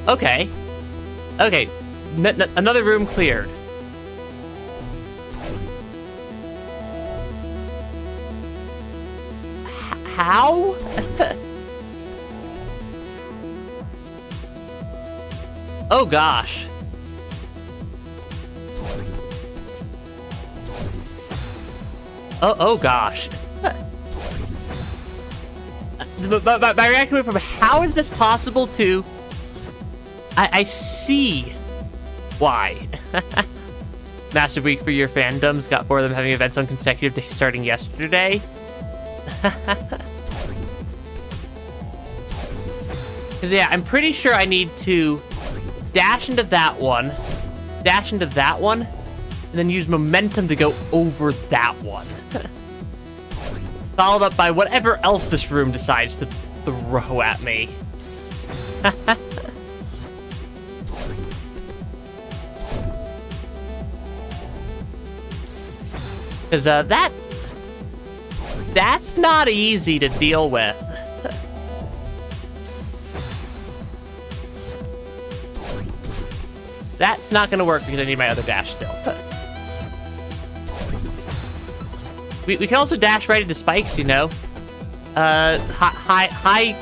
Okay. Okay. Another room cleared. How? Oh gosh. Oh gosh. My reaction went from how is this possible to I see why. Massive week for your fandoms. Got 4 of them having events on consecutive days starting yesterday. Because, yeah, I'm pretty sure I need to dash into that one, and then use momentum to go over that one. Followed up by whatever else this room decides to throw at me. Because that's not easy to deal with. That's not going to work because I need my other dash still. We can also dash right into spikes, you know. High,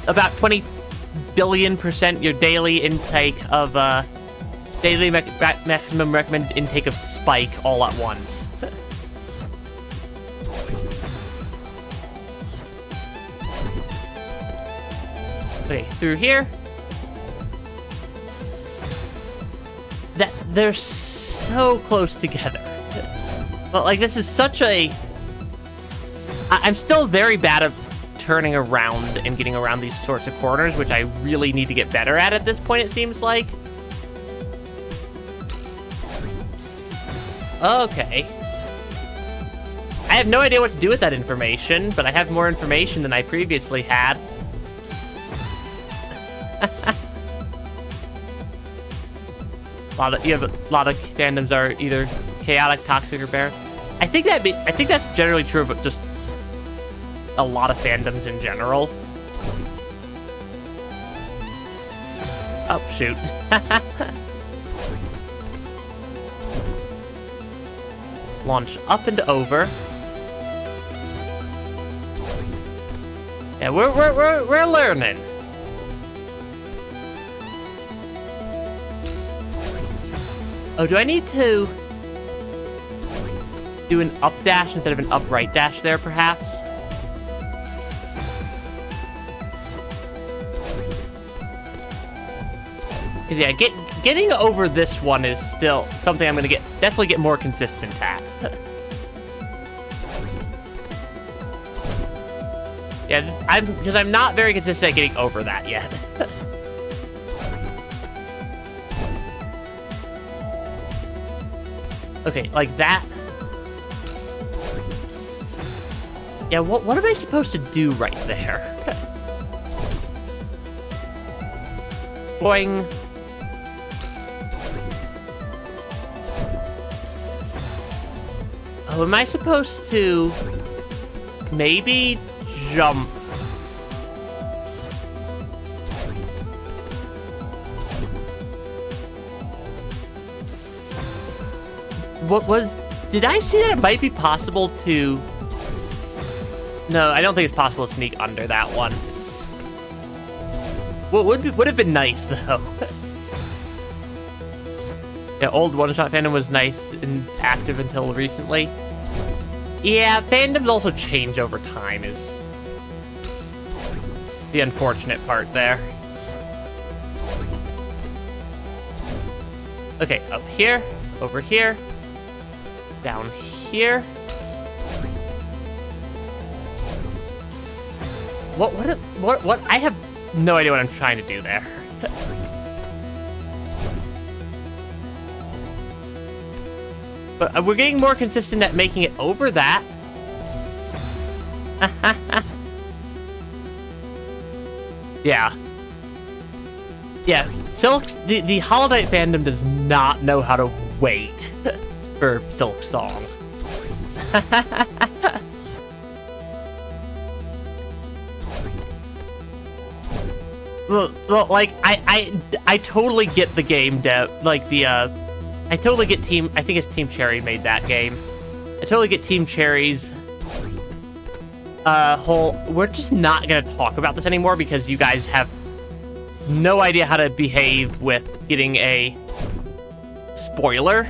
about 20 billion% your daily intake of, daily maximum recommended intake of spike all at once. Okay, through here. They're so close together. But, like, this is such a... I'm still very bad at turning around and getting around these sorts of corners, which I really need to get better at this point, it seems like. Okay. I have no idea what to do with that information, but I have more information than I previously had. A lot of fandoms are either chaotic, toxic, or bare. I think that's generally true of just a lot of fandoms in general. Oh shoot. Launch up and over. Yeah, we're learning. Oh, do I need to do an up dash instead of an upright dash there, perhaps? Because yeah, getting over this one is still something I'm gonna definitely get more consistent at. Yeah, because I'm not very consistent at getting over that yet. Okay, like that. Yeah, what am I supposed to do right there? Boing. Oh, am I supposed to maybe jump? Did I see that it might be possible to... No, I don't think it's possible to sneak under that one. What would have been nice, though. Yeah, old one-shot fandom was nice and active until recently. Yeah, fandoms also change over time is the unfortunate part there. Okay, up here, over here, down here. What? I have no idea what I'm trying to do there. But we're getting more consistent at making it over that. Yeah. Yeah, the Hollow Knight fandom does not know how to wait for Silk Song. Well, like, I totally get the game dev, like, I totally get I think it's Team Cherry made that game. I totally get Team Cherry's, we're just not gonna talk about this anymore because you guys have no idea how to behave with getting a spoiler.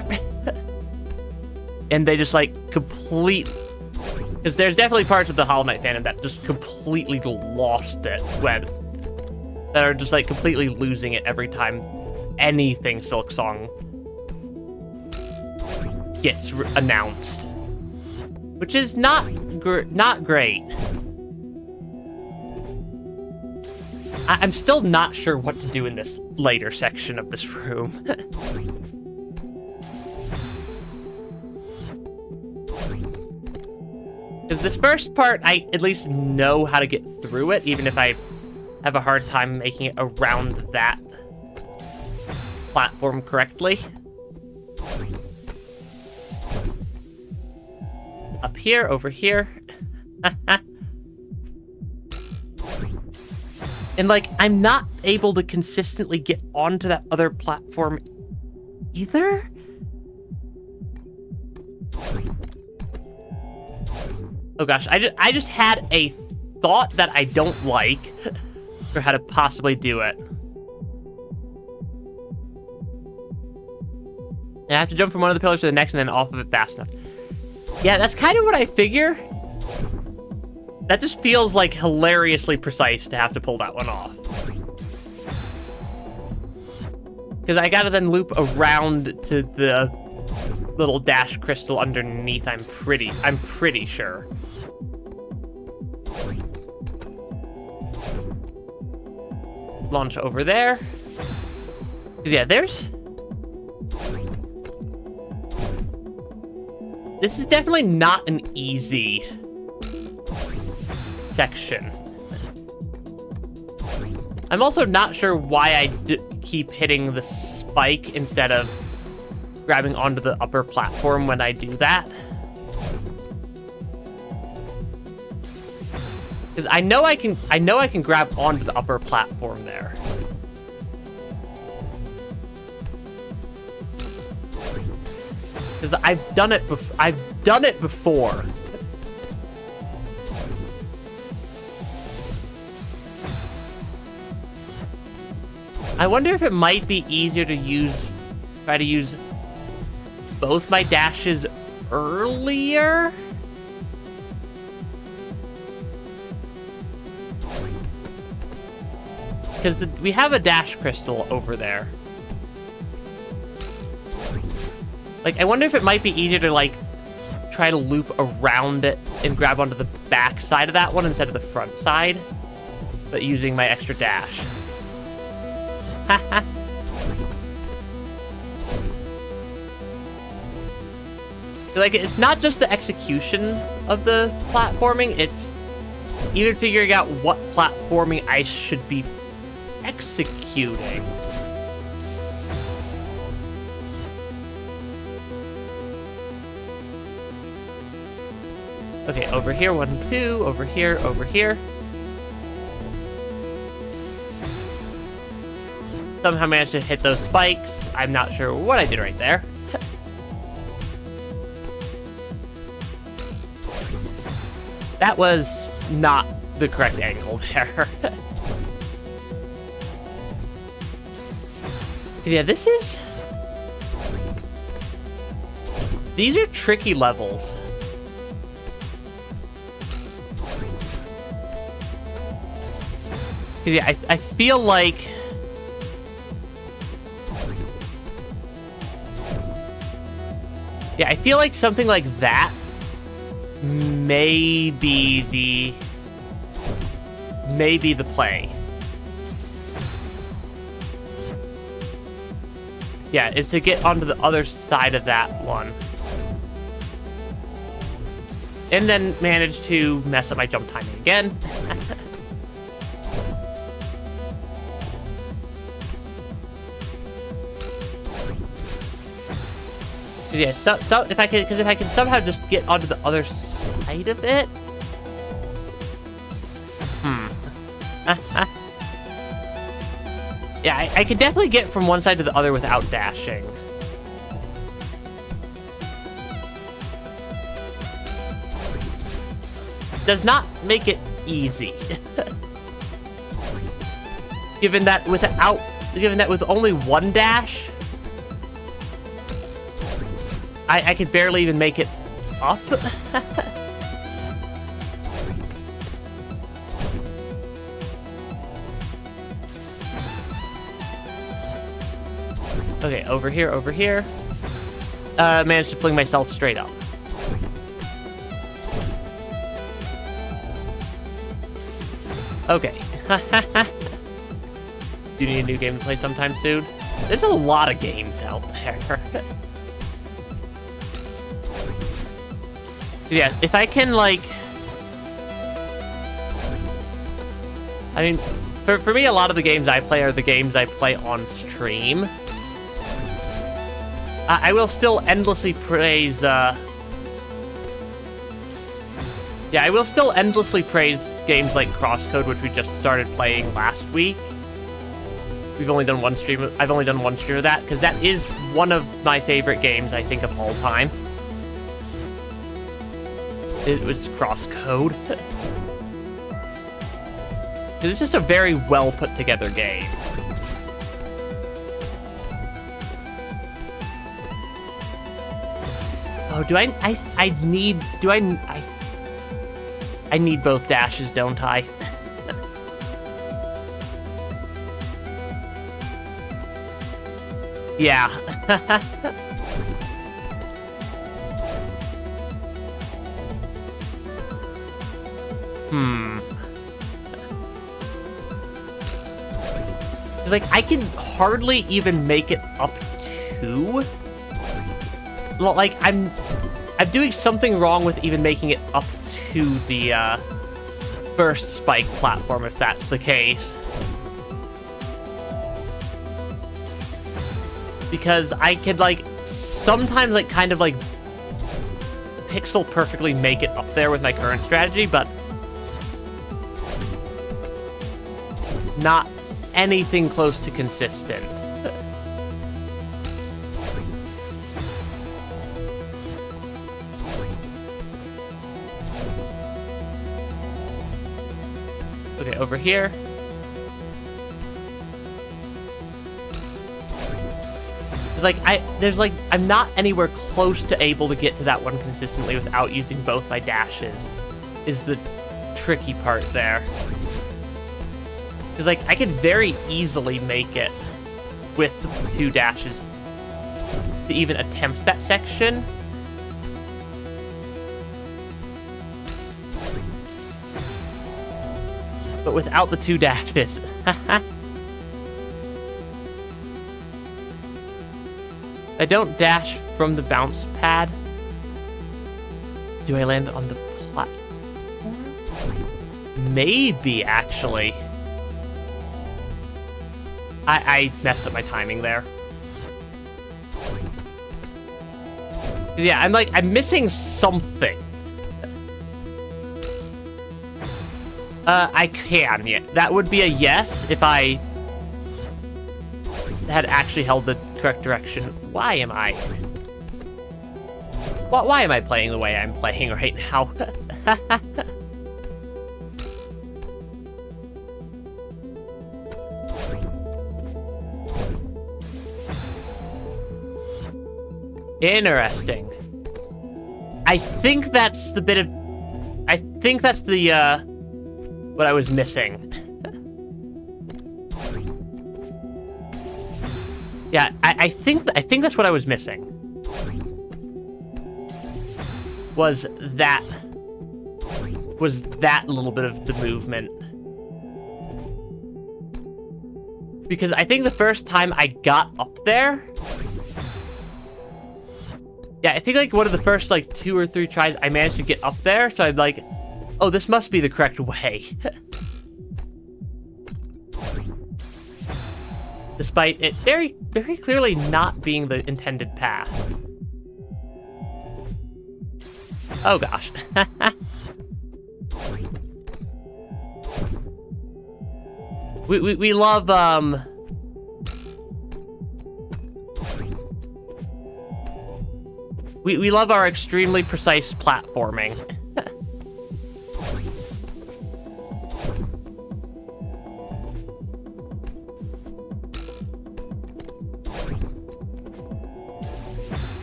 And they just, like, because there's definitely parts of the Hollow Knight fandom that just completely lost it that are just, like, completely losing it every time anything Silk Song gets announced, which is not great. I'm still not sure what to do in this later section of this room. Because this first part, I at least know how to get through it, even if I have a hard time making it around that platform correctly. Up here, over here. And, like, I'm not able to consistently get onto that other platform either? Oh gosh, I just had a thought that I don't like for how to possibly do it. And I have to jump from one of the pillars to the next and then off of it fast enough. Yeah, that's kind of what I figure. That just feels like hilariously precise to have to pull that one off. Because I gotta then loop around to the little dash crystal underneath, I'm pretty sure. Launch over there. Yeah, this is definitely not an easy section. I'm also not sure why I keep hitting the spike instead of grabbing onto the upper platform when I do that. Because I know I can grab onto the upper platform there. Because I've done it before. I wonder if it might be easier to try to use both my dashes earlier. Because we have a dash crystal over there. Like, I wonder if it might be easier to, like, try to loop around it and grab onto the back side of that one instead of the front side, but using my extra dash. Haha. Like, it's not just the execution of the platforming, it's even figuring out what platforming I should be executing. Okay, over here, 1, 2, over here, over here. Somehow managed to hit those spikes. I'm not sure what I did right there. That was not the correct angle there. Yeah, these are tricky levels. Yeah, I feel like... Yeah, I feel like something like that may be the play. Yeah, is to get onto the other side of that one. And then manage to mess up my jump timing again. Yeah, so if I can somehow just get onto the other side of it. Yeah, I could definitely get from one side to the other without dashing. Does not make it easy. Given that with only one dash, I could barely even make it up. Okay, over here. Managed to fling myself straight up. Okay. Do you need a new game to play sometime soon? There's a lot of games out there. Yeah, if I can, like... I mean, for me, a lot of the games I play are the games I play on stream. I will still endlessly praise, Yeah, I will still endlessly praise games like Crosscode, which we just started playing last week. I've only done one stream of that, because that is one of my favorite games, I think, of all time. It was Crosscode. It's just a very well put together game. Oh, I need both dashes, don't I? Yeah. Like, I can hardly even make it up to... Like, I'm doing something wrong with even making it up to the, first spike platform, if that's the case. because I could, like, sometimes, like, kind of, like, pixel perfectly make it up there with my current strategy, but not anything close to consistent. Okay, over here. I'm not anywhere close to able to get to that one consistently without using both my dashes, is the tricky part there. Because, like, I could very easily make it with 2 dashes to even attempt that section. But without the 2 dashes. I don't dash from the bounce pad. Do I land on the platform? Maybe, actually. I messed up my timing there. Yeah, I'm missing something. I can, yeah. That would be a yes if I had actually held the correct direction. Why am I playing the way I'm playing right now? Interesting. I think that's the what I was missing. Yeah, I think that's what I was missing. Was that little bit of the movement. Because I think the first time I got up there, yeah, I think, like, one of the first, like, 2 or 3 tries, I managed to get up there, so I'm like, oh, this must be the correct way. Despite it very, very clearly not being the intended path. Oh, gosh. We love, We love our extremely precise platforming.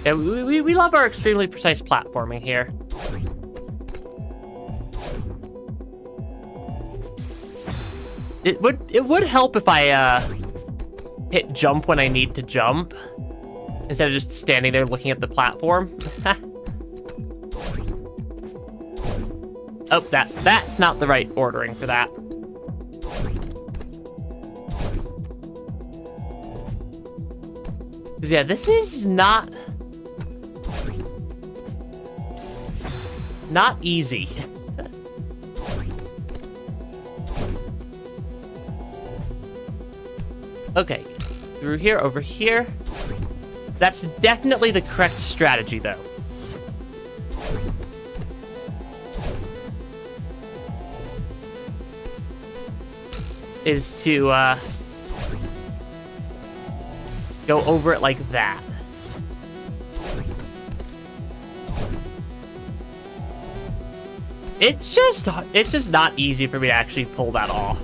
Yeah, we love our extremely precise platforming here. It would help if I hit jump when I need to jump, instead of just standing there looking at the platform. Oh, that's not the right ordering for that. Yeah, this is not easy. Okay, through here, over here. That's definitely the correct strategy, though. Is to, go over it like that. It's just not easy for me to actually pull that off.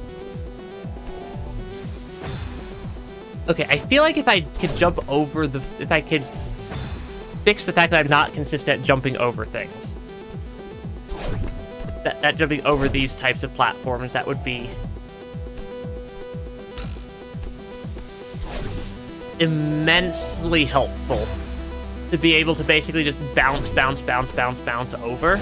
Okay, I feel like if I could jump over if I could fix the fact that I'm not consistent at jumping over things. That jumping over these types of platforms, that would be immensely helpful to be able to basically just bounce over.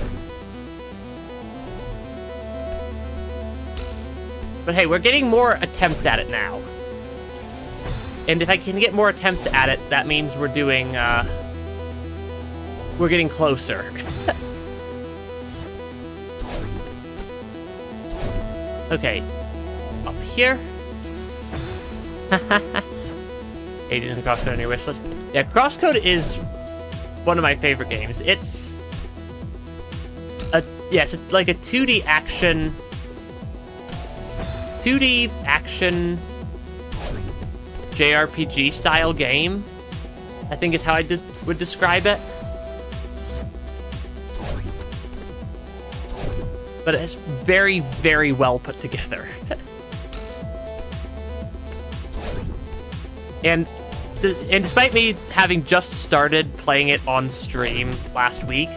But hey, we're getting more attempts at it now. And if I can get more attempts at it, that means we're doing, we're getting closer. Okay. Up here. aiding in Crosscode on your wish list. Yeah, Crosscode is one of my favorite games. It's like a 2D action JRPG style game, I think is how I would describe it. But it's very, very well put together. And despite me having just started playing it on stream last week,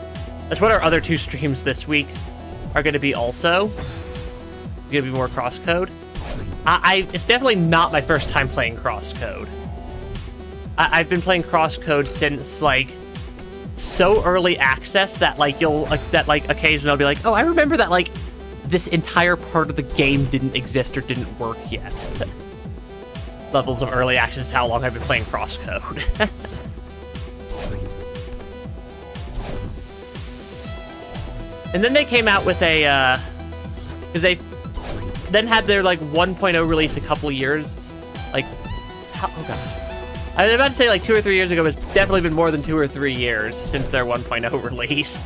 that's what our other 2 streams this week are going to be also. It's going to be more Crosscode. It's definitely not my first time playing Crosscode. I've been playing Crosscode since, like, so early access that, like, occasionally I'll be like, oh, I remember that, like, this entire part of the game didn't exist or didn't work yet. Levels of early access is how long I've been playing Crosscode. And then they came out with a, because they then had their, like, 1.0 release a couple years, like, oh gosh. I was about to say, like, 2 or 3 years ago, but it's definitely been more than 2 or 3 years since their 1.0 release.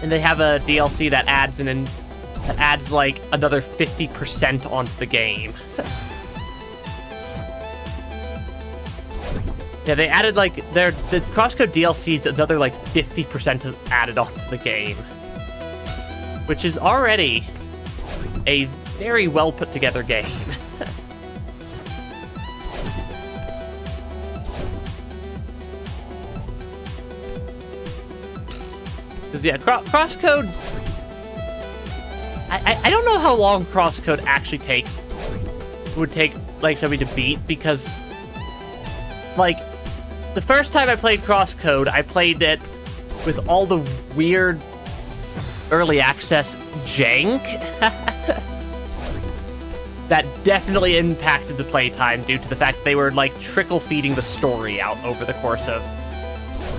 And they have a DLC that adds like another 50% onto the game. Yeah, they added like the Crosscode DLC's another like 50% added onto the game, which is already a very well put together game. Because yeah, Crosscode. I don't know how long Crosscode actually would take, like, somebody to beat, because, like, the first time I played Crosscode, I played it with all the weird early access jank that definitely impacted the playtime due to the fact that they were, like, trickle-feeding the story out over the course of,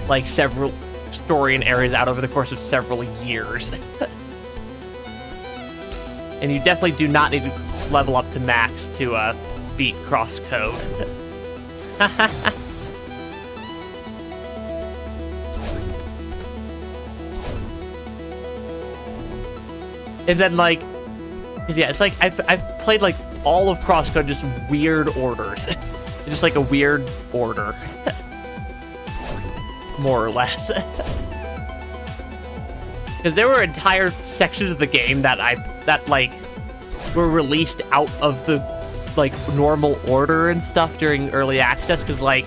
like, several story and areas out over the course of several years. And you definitely do not need to level up to max to beat Crosscode. And then, like, yeah, it's like I've played like all of Crosscode just weird orders, just like a weird order, more or less. Because there were entire sections of the game that like were released out of the like normal order and stuff during early access. Because like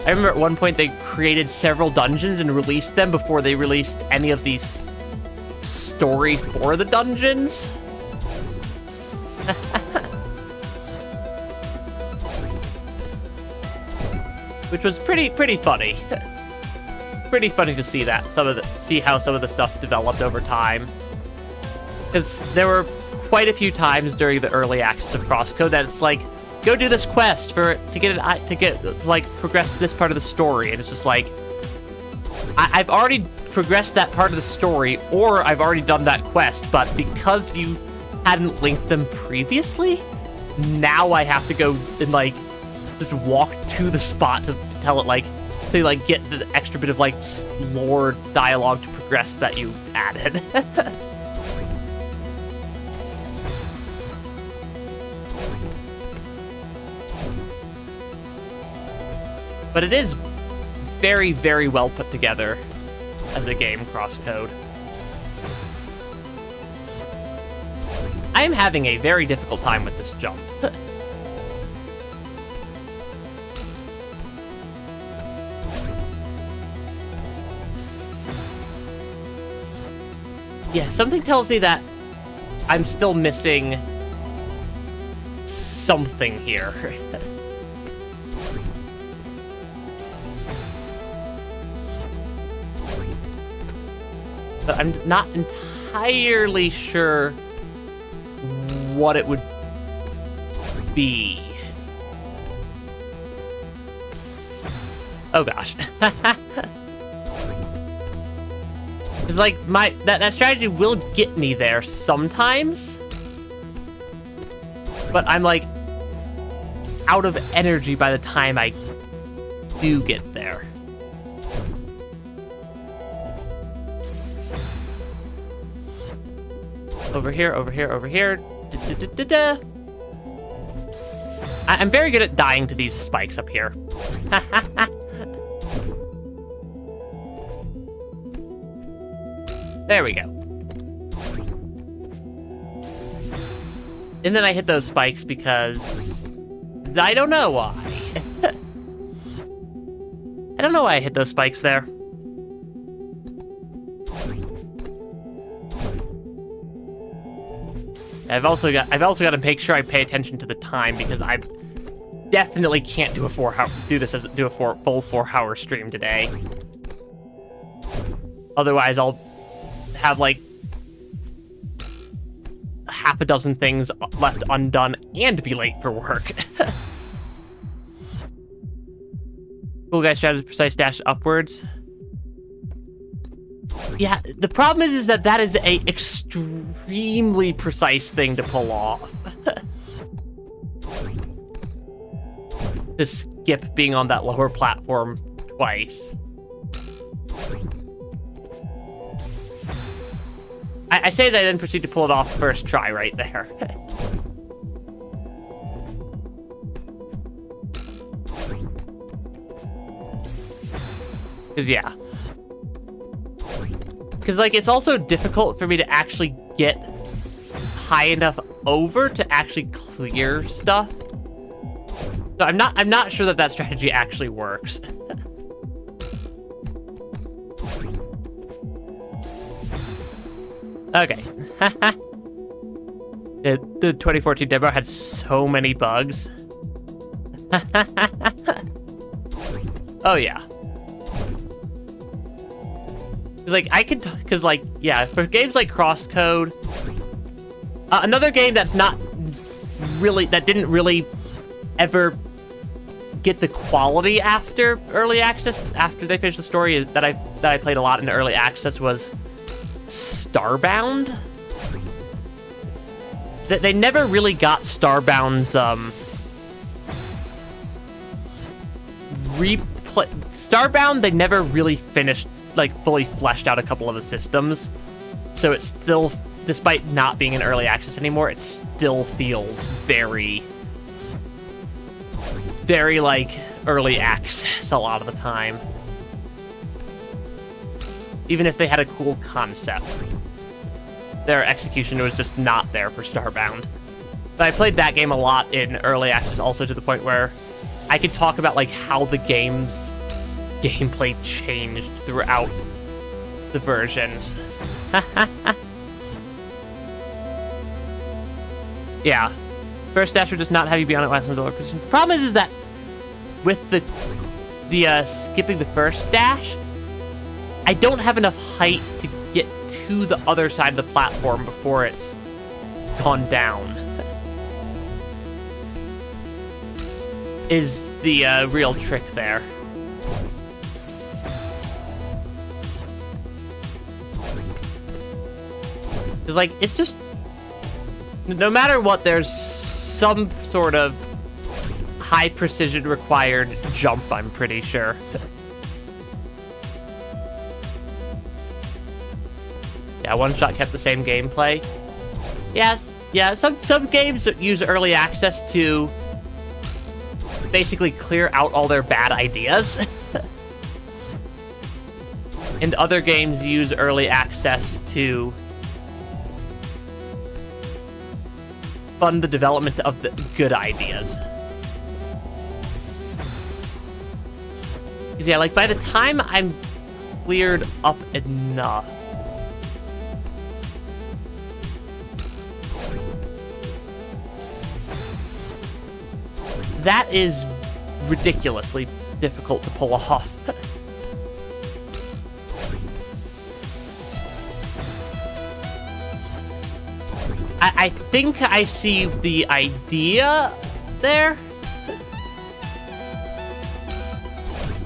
I remember at one point they created several dungeons and released them before they released any of these story for the dungeons. Which was pretty funny. Pretty funny to see that, see how some of the stuff developed over time. Because there were quite a few times during the early access of Crosscode that it's like, go do this quest to progress this part of the story, and it's just like, I've already progressed that part of the story, or I've already done that quest, but because you hadn't linked them previously, now I have to go and like just walk to the spot to tell it like. To, like, get the extra bit of, like, lore dialogue to progress that you added. But it is very, very well put together as a game, Crosscode. I am having a very difficult time with this jump. Yeah, something tells me that I'm still missing something here. But I'm not entirely sure what it would be. Oh gosh. It's like that strategy will get me there sometimes, but I'm like out of energy by the time I do get there. Over here, over here, over here. I'm very good at dying to these spikes up here. There we go. And then I hit those spikes because I don't know why. I don't know why I hit those spikes there. I've also got to make sure I pay attention to the time because I definitely can't do a full 4-hour stream today. Otherwise, I'll have like half a dozen things left undone and be late for work. Cool guy strategy, precise dash upwards. Yeah, the problem is that is a extremely precise thing to pull off. To skip being on that lower platform twice. I say that I then proceed to pull it off first try right there. Because, yeah. Because, like, it's also difficult for me to actually get high enough over to actually clear stuff. So I'm not sure that strategy actually works. Okay. The 2014 demo had so many bugs. Oh, yeah. Like, because, like, yeah, for games like Crosscode, another game that didn't really ever get the quality after early access, after they finished the story, that I played a lot in early access was Starbound. That they never really got Starbound's Starbound, they never really finished, like, fully fleshed out a couple of the systems. So it still, despite not being in early access anymore, it still feels very, very, like, early access a lot of the time. Even if they had a cool concept, their execution was just not there for Starbound. But I played that game a lot in early access, also to the point where I could talk about, like, how the game's gameplay changed throughout the versions. Yeah. First dasher does not have you be on it while in the lower position. The problem is that with the skipping the first dash, I don't have enough height to get to the other side of the platform before it's gone down. Is the real trick there. Because, like, it's just, no matter what, there's some sort of high precision required jump, I'm pretty sure. Yeah, One Shot kept the same gameplay. Yes, yeah, some games use early access to basically clear out all their bad ideas. And other games use early access to fund the development of the good ideas. Yeah, like, by the time I'm cleared up enough, that is ridiculously difficult to pull off. I think I see the idea there.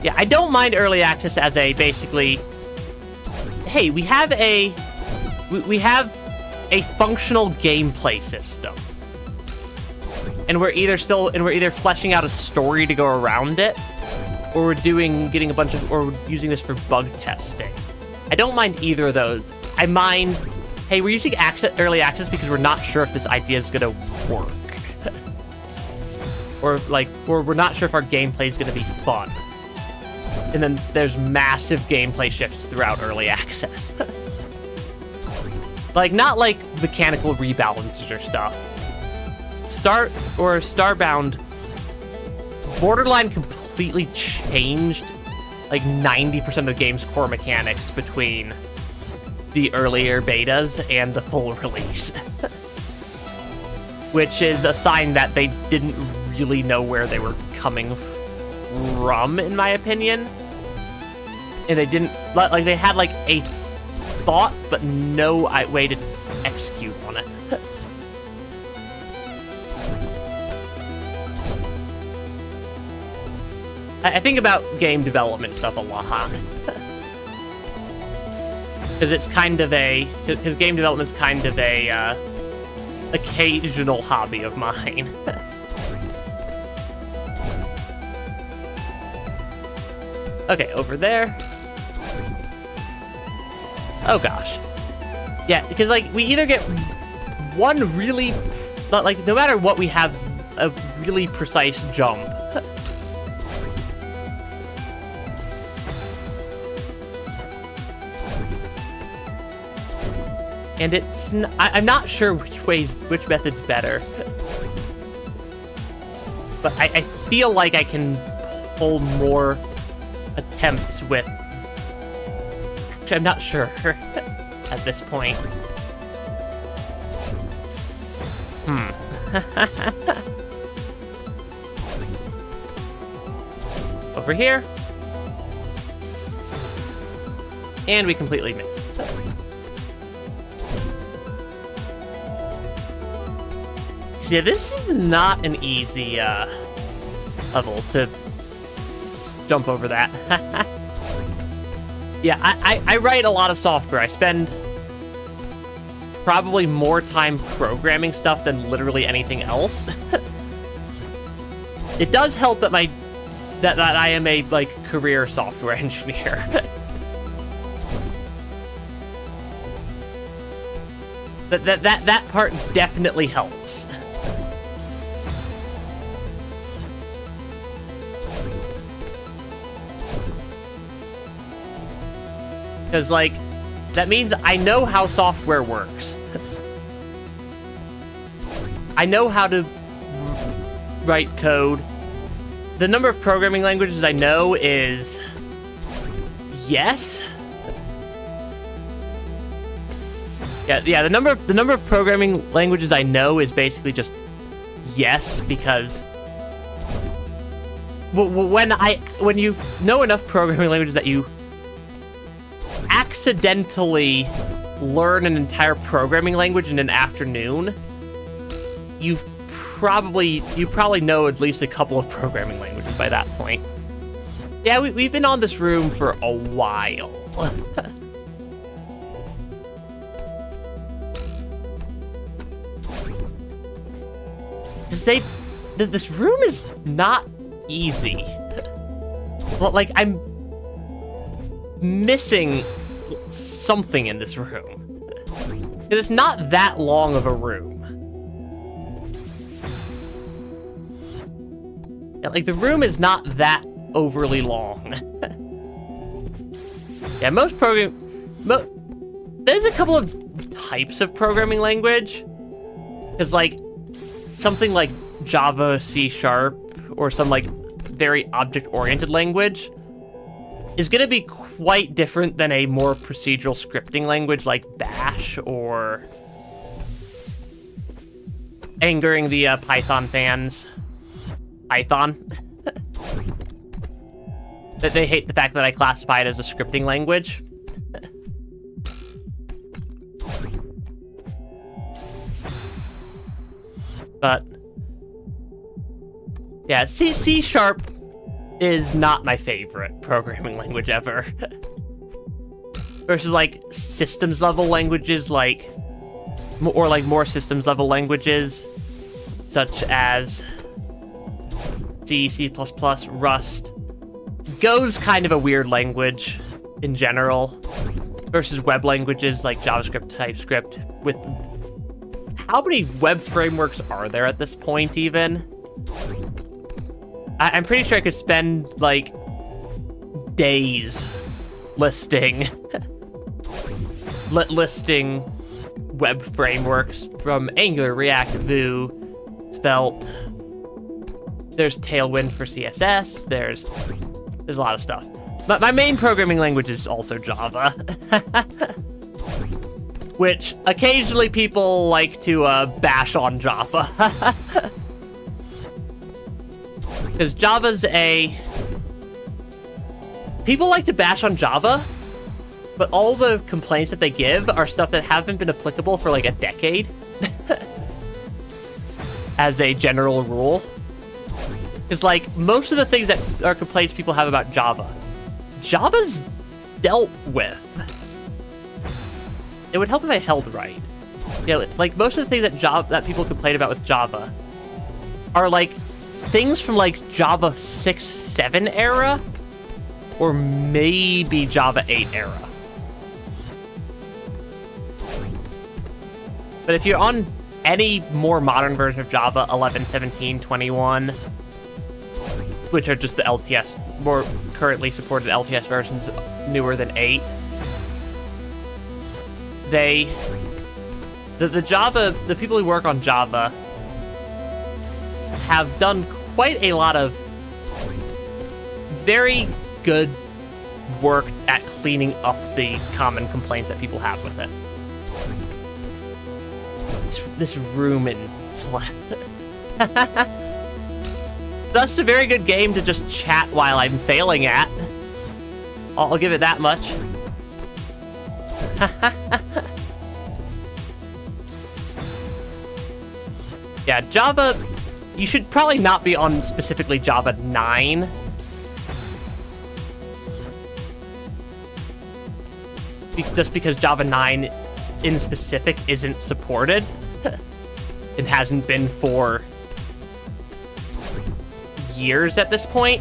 Yeah, I don't mind early access as a basically, hey, we have a functional gameplay system. and we're either fleshing out a story to go around it, or we're using this for bug testing. I don't mind either of those. I mind, hey, we're using early access because we're not sure if this idea is gonna work. or we're not sure if our gameplay is gonna be fun. And then there's massive gameplay shifts throughout early access. Like, not like mechanical rebalances or stuff. Starbound, Borderline completely changed like 90% of the game's core mechanics between the earlier betas and the full release. Which is a sign that they didn't really know where they were coming from, in my opinion. And they didn't, like, they had like a thought, but no way to execute on it. I think about game development stuff a lot. Because it's kind of because game development's kind of a occasional hobby of mine. Okay, over there. Oh gosh. Yeah, because like we either get one really, like no matter what, we have a really precise jump. And it's I'm not sure which method's better. But I feel like I can pull more attempts with. Actually, I'm not sure at this point. Over here. And we completely missed. Yeah, this is not an easy level to jump over that. Yeah, I write a lot of software. I spend probably more time programming stuff than literally anything else. It does help that that I am a like career software engineer. that part definitely helps. Because, like, that means I know how software works. I know how to write code. The number of programming languages I know is... yes? Yeah, the number of programming languages I know is basically just yes, because... when you know enough programming languages that you accidentally learn an entire programming language in an afternoon, you probably know at least a couple of programming languages by that point. Yeah, we've been on this room for a while. Because this room is not easy. Well, like, I'm missing something in this room. It is not that long of a room. Yeah, like, the room is not that overly long. Yeah, there's a couple of types of programming language. Because, like, something like Java, C#, or some, like, very object-oriented language is going to be quite different than a more procedural scripting language like Bash, or angering the Python fans. Python. That they hate the fact that I classify it as a scripting language. But yeah, C# is not my favorite programming language ever. Versus like systems level languages, like, or like more systems level languages, such as C, C++, Rust. Go's kind of a weird language in general versus web languages like JavaScript, TypeScript. With how many web frameworks are there at this point even? I'm pretty sure I could spend like days listing listing web frameworks from Angular, React, Vue, Svelte. There's Tailwind for CSS. There's a lot of stuff. But my main programming language is also Java, which occasionally people like to bash on Java. Because Java's people like to bash on Java, but all the complaints that they give are stuff that haven't been applicable for like a decade. As a general rule. Because like, most of the things that are complaints people have about Java's dealt with. It would help if I held right. You know, like most of the things that people complain about with Java are like things from like Java 6, 7 era, or maybe Java 8 era. But if you're on any more modern version of Java, 11, 17, 21, which are just the LTS, more currently supported LTS versions newer than 8, the people who work on Java have done quite a lot of very good work at cleaning up the common complaints that people have with it. This room in That's a very good game to just chat while I'm failing at. I'll give it that much. Yeah, Java, you should probably not be on specifically Java 9. Just because Java 9 in specific isn't supported. It hasn't been for years at this point.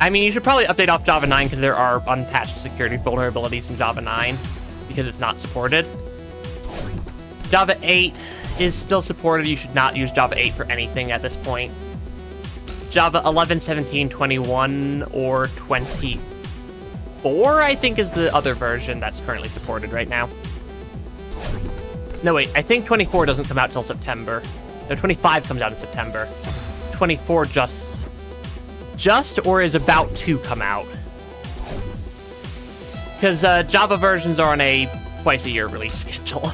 I mean, you should probably update off Java 9 because there are unpatched security vulnerabilities in Java 9 because it's not supported. Java 8 is still supported. You should not use Java 8 for anything at this point. Java 11, 17, 21, or 24, I think, is the other version that's currently supported right now. No, wait, I think 24 doesn't come out till September. No, 25 comes out in September. 24 just or is about to come out. Because Java versions are on a twice-a-year release schedule.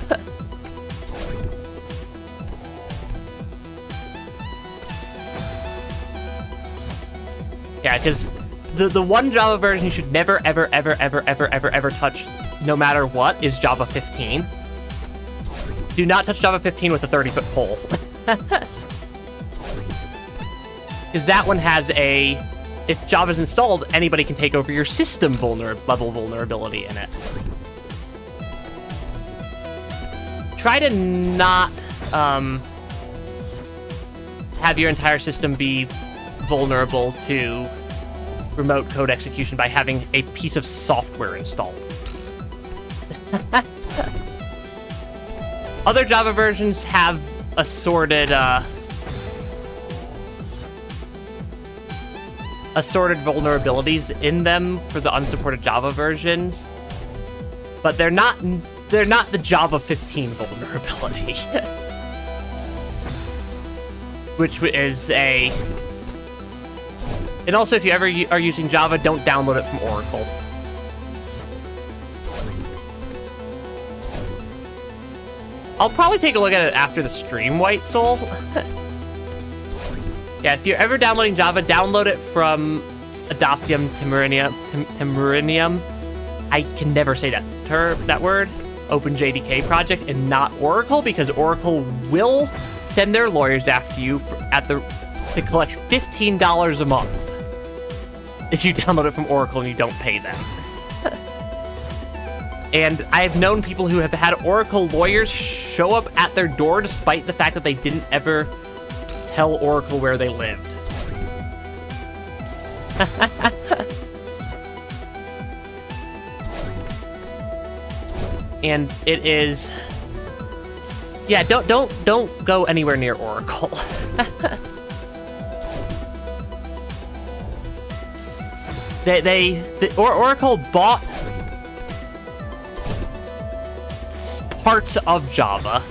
Yeah, because the one Java version you should never, ever, ever, ever, ever, ever, ever touch, no matter what, is Java 15. Do not touch Java 15 with a 30-foot pole. Because that one has a... If Java's installed, anybody can take over your system level vulnerability in it. Try to not have your entire system be vulnerable to remote code execution by having a piece of software installed. Other Java versions have assorted vulnerabilities in them for the unsupported Java versions, but they're not the Java 15 vulnerability, which is a. And also, if you ever are using Java, don't download it from Oracle. I'll probably take a look at it after the stream, White Soul. Yeah, if you're ever downloading Java, download it from Adoptium Timurinium. I can never say that word. OpenJDK project, and not Oracle, because Oracle will send their lawyers after you to collect $15 a month if you download it from Oracle and you don't pay them. And I've known people who have had Oracle lawyers show up at their door despite the fact that they didn't ever tell Oracle where they lived. And it is... Yeah, don't go anywhere near Oracle. Oracle bought parts of Java.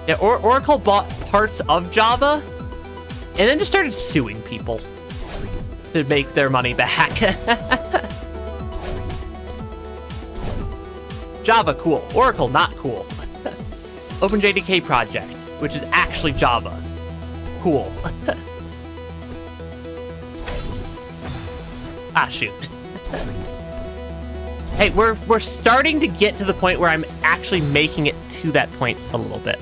Yeah, Oracle bought parts of Java and then just started suing people to make their money back. Java, cool. Oracle, not cool. OpenJDK project, which is actually Java. Cool. Ah, shoot. Hey, we're starting to get to the point where I'm actually making it to that point a little bit.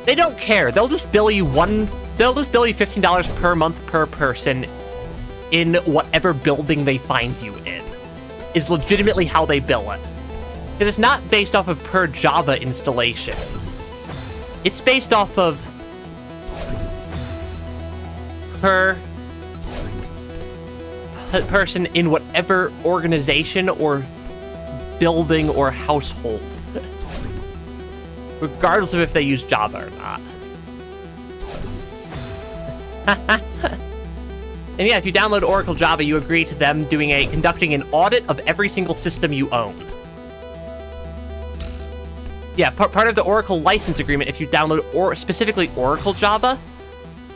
They don't care. They'll just bill you $15 per month per person in whatever building they find you in. Is legitimately how they bill it. It is not based off of per Java installation. It's based off of per person in whatever organization or building or household. Regardless of if they use Java or not. And yeah, if you download Oracle Java, you agree to them conducting an audit of every single system you own. Yeah, part of the Oracle license agreement, if you download specifically Oracle Java,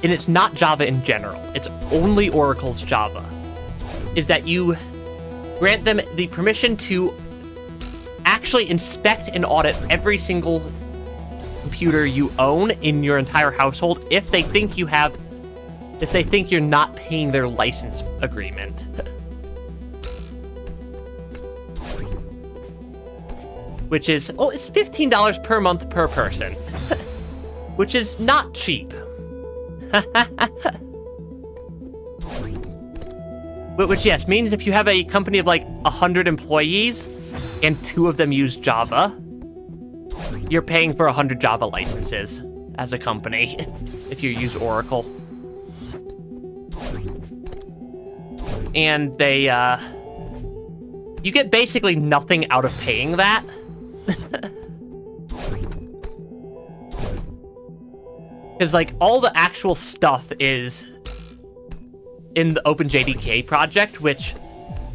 and it's not Java in general, it's only Oracle's Java, is that you grant them the permission to actually inspect and audit every single computer you own in your entire household if they think you're not paying their license agreement. Which is, it's $15 per month per person. Which is not cheap. Which, yes, means if you have a company of like 100 employees and 2 of them use Java, you're paying for 100 Java licenses as a company if you use Oracle. And you get basically nothing out of paying that. Because, like, all the actual stuff is in the OpenJDK project, which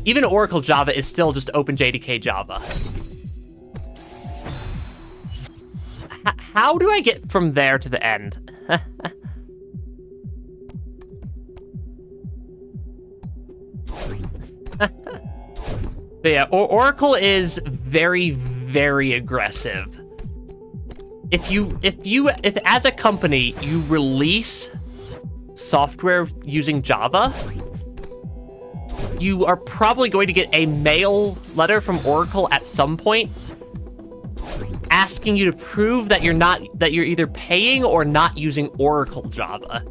even Oracle Java is still just OpenJDK Java. How do I get from there to the end? But yeah, Oracle is very, very aggressive. If as a company you release software using Java, you are probably going to get a mail letter from Oracle at some point asking you to prove that you're either paying or not using Oracle Java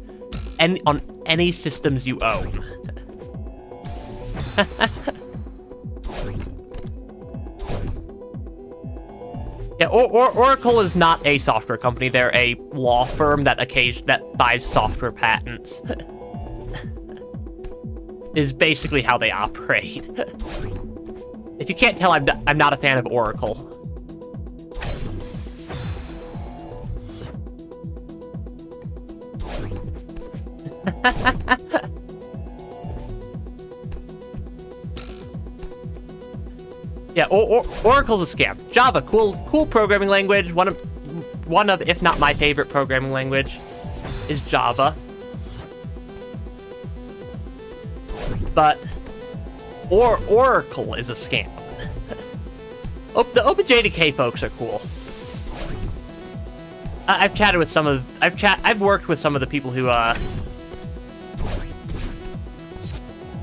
and on any systems you own. Yeah, Oracle is not a software company. They're a law firm that buys software patents. Is basically how they operate. If you can't tell, I'm not a fan of Oracle. Yeah, Oracle's a scam. Java, cool programming language. One of, if not my favorite programming language, is Java. But Oracle is a scam. The OpenJDK folks are cool. I've chatted with I've worked with some of the people who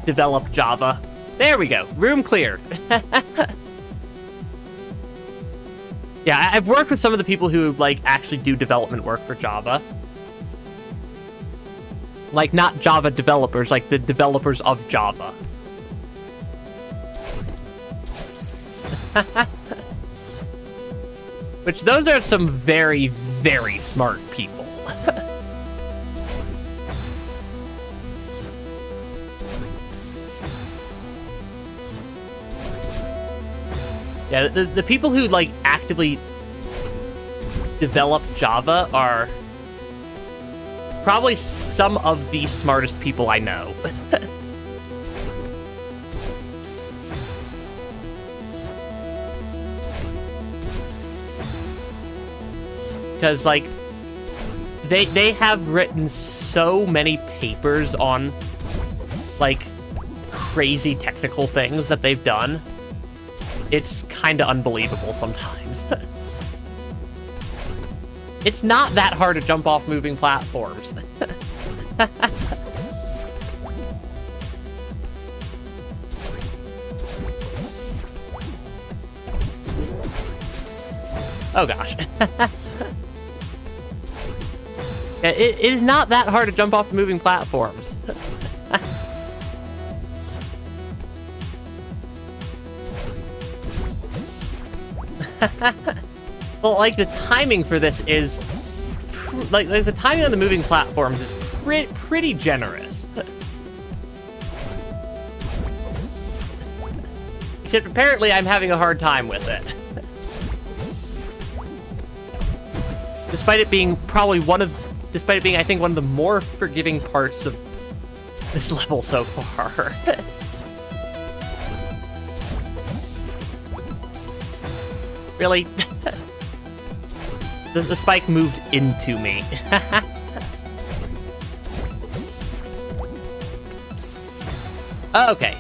develop Java. There we go. Room clear. Yeah, I've worked with some of the people who, like, actually do development work for Java. Like, not Java developers, like the developers of Java. Which, those are some very, very smart people. Yeah, the people who, like, actively develop Java are probably some of the smartest people I know. Because, like, they have written so many papers on, like, crazy technical things that they've done. It's kind of unbelievable sometimes. It's not that hard to jump off moving platforms. Oh gosh. It is not that hard to jump off moving platforms. Well, like, the timing for this is... Like the timing on the moving platforms is pretty generous. Except apparently I'm having a hard time with it. Despite it being probably despite it being, I think, one of the more forgiving parts of this level so far. Really? The spike moved into me. Okay.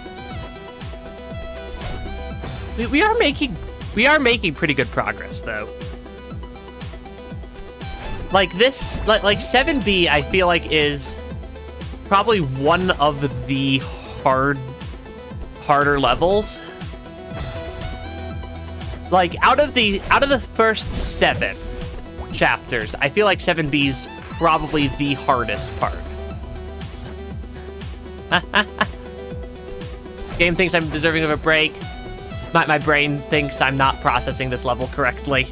We are making pretty good progress, though. Like this, like 7B, I feel like is probably one of the harder levels. Like, out of the first 7 chapters, I feel like 7B's probably the hardest part. Game thinks I'm deserving of a break. My brain thinks I'm not processing this level correctly.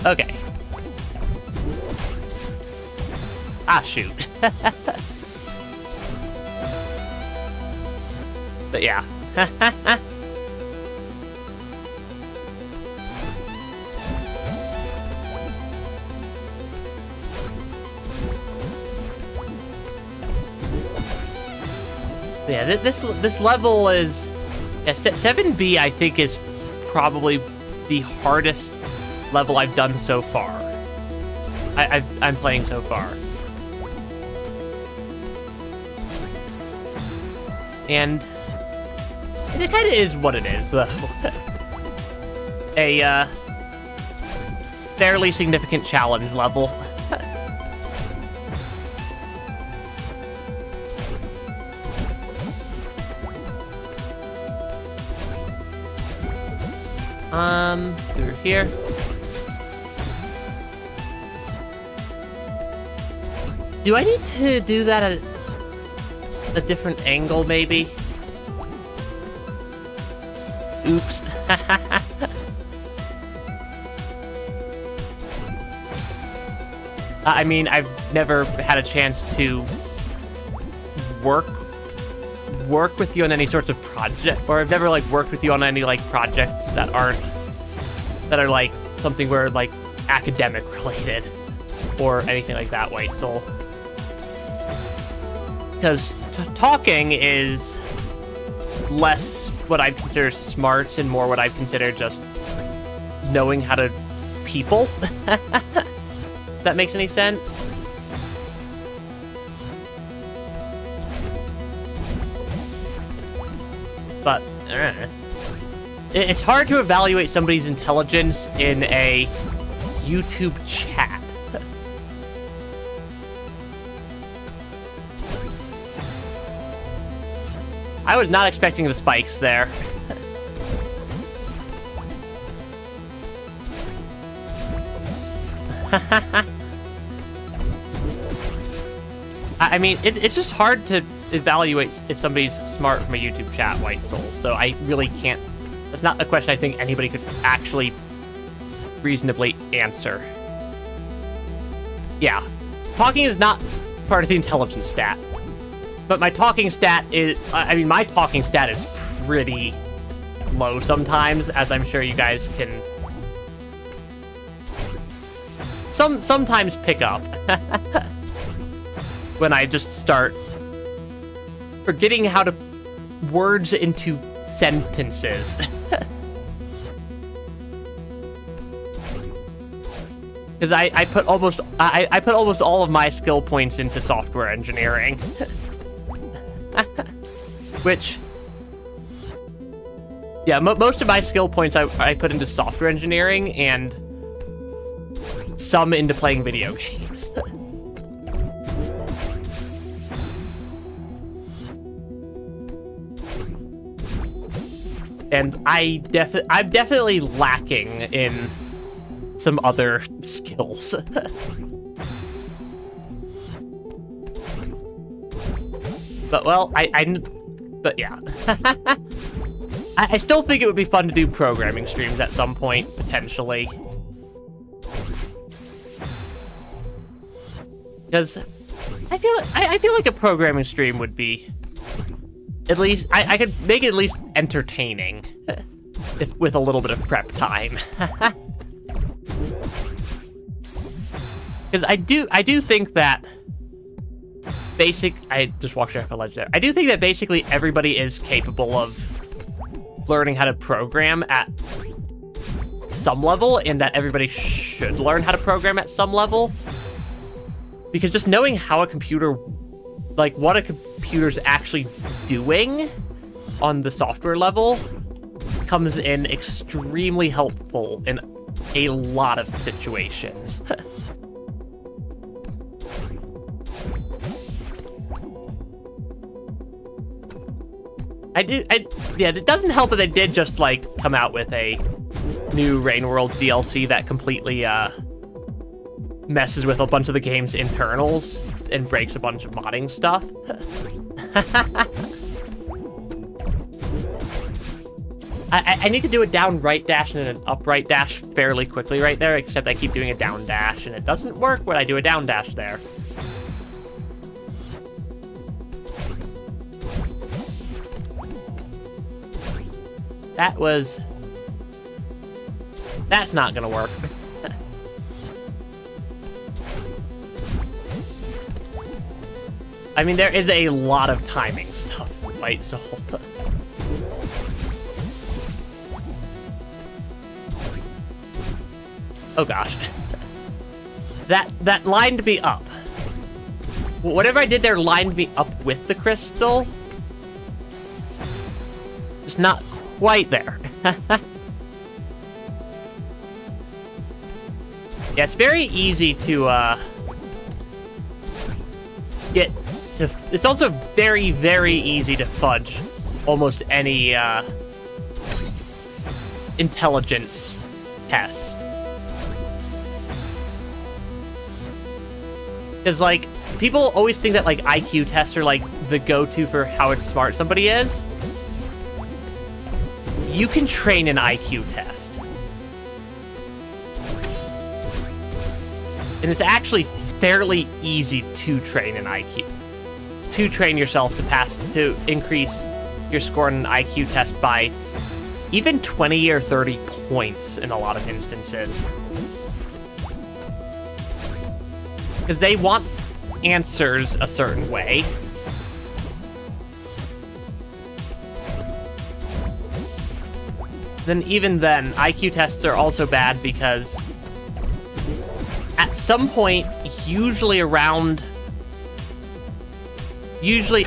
Okay. Ah, shoot. But yeah. Yeah, this level is... Yeah, 7B, I think, is probably the hardest level I've done so far. I'm playing so far. And it kind of is what it is, though. A fairly significant challenge level. Through here. Do I need to do that at a different angle, maybe? Oops. I mean, I've never had a chance to work with you on any sorts of project, or I've never, like, worked with you on any, like, projects that are, like, something where, like, academic related, or anything like that, White Soul. Because talking is less what I'd consider smarts and more what I'd consider just knowing how to people. If that makes any sense? But it's hard to evaluate somebody's intelligence in a YouTube chat. I was not expecting the spikes there. I mean, it's just hard to evaluate if somebody's smart from a YouTube chat, White Soul, so I really can't... That's not a question I think anybody could actually reasonably answer. Yeah. Talking is not part of the intelligence stat. But my talking stat is... I mean, my talking stat is pretty low sometimes, as I'm sure you guys can... sometimes pick up. When I just start forgetting how to words into sentences. Because I put almost all of my skill points into software engineering. Which, yeah, most of my skill points I put into software engineering and some into playing video games. And I'm definitely lacking in some other skills. But, well, but yeah. I still think it would be fun to do programming streams at some point, potentially. Because I feel like a programming stream would be... At least, I could make it at least entertaining, with a little bit of prep time. Because I do think that I just walked off a ledge there. I do think that basically everybody is capable of learning how to program at some level, and that everybody should learn how to program at some level. Because just knowing how a computer, like what a computer's actually doing on the software level, comes in extremely helpful in a lot of situations. Yeah, it doesn't help that they did just, like, come out with a new Rain World DLC that completely, messes with a bunch of the game's internals and breaks a bunch of modding stuff. I need to do a down right dash and an up right dash fairly quickly right there, except I keep doing a down dash, and it doesn't work when I do a down dash there. That's not gonna work. I mean, there is a lot of timing stuff, right? So... Oh gosh. That lined me up. Whatever I did there lined me up with the crystal. Just not quite there. Yeah, it's very easy to get to... It's also very, very easy to fudge almost any intelligence test. Because, like, people always think that, like, IQ tests are, like, the go-to for how smart somebody is. You can train an IQ test. And it's actually fairly easy to train an IQ. To train yourself to increase your score on an IQ test by even 20 or 30 points in a lot of instances. Because they want answers a certain way. Then even then, IQ tests are also bad because at some point, usually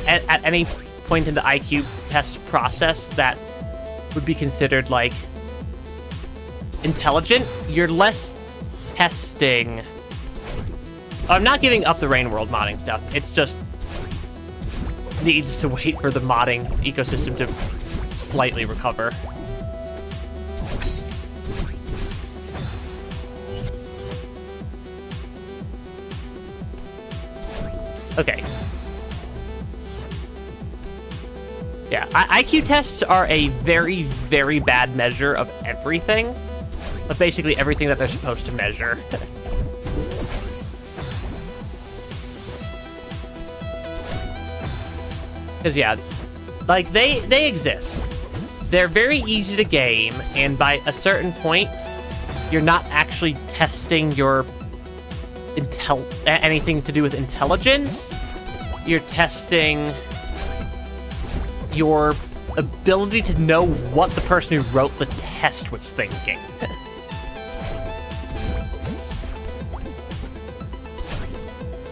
at any point in the IQ test process that would be considered, like, intelligent, you're less testing... I'm not giving up the Rain World modding stuff. It's just needs to wait for the modding ecosystem to slightly recover. Okay. Yeah, IQ tests are a very, very bad measure of everything. Of basically everything that they're supposed to measure. Because, yeah, like, they exist. They're very easy to game, and by a certain point, you're not actually testing your anything to do with intelligence. You're testing your ability to know what the person who wrote the test was thinking.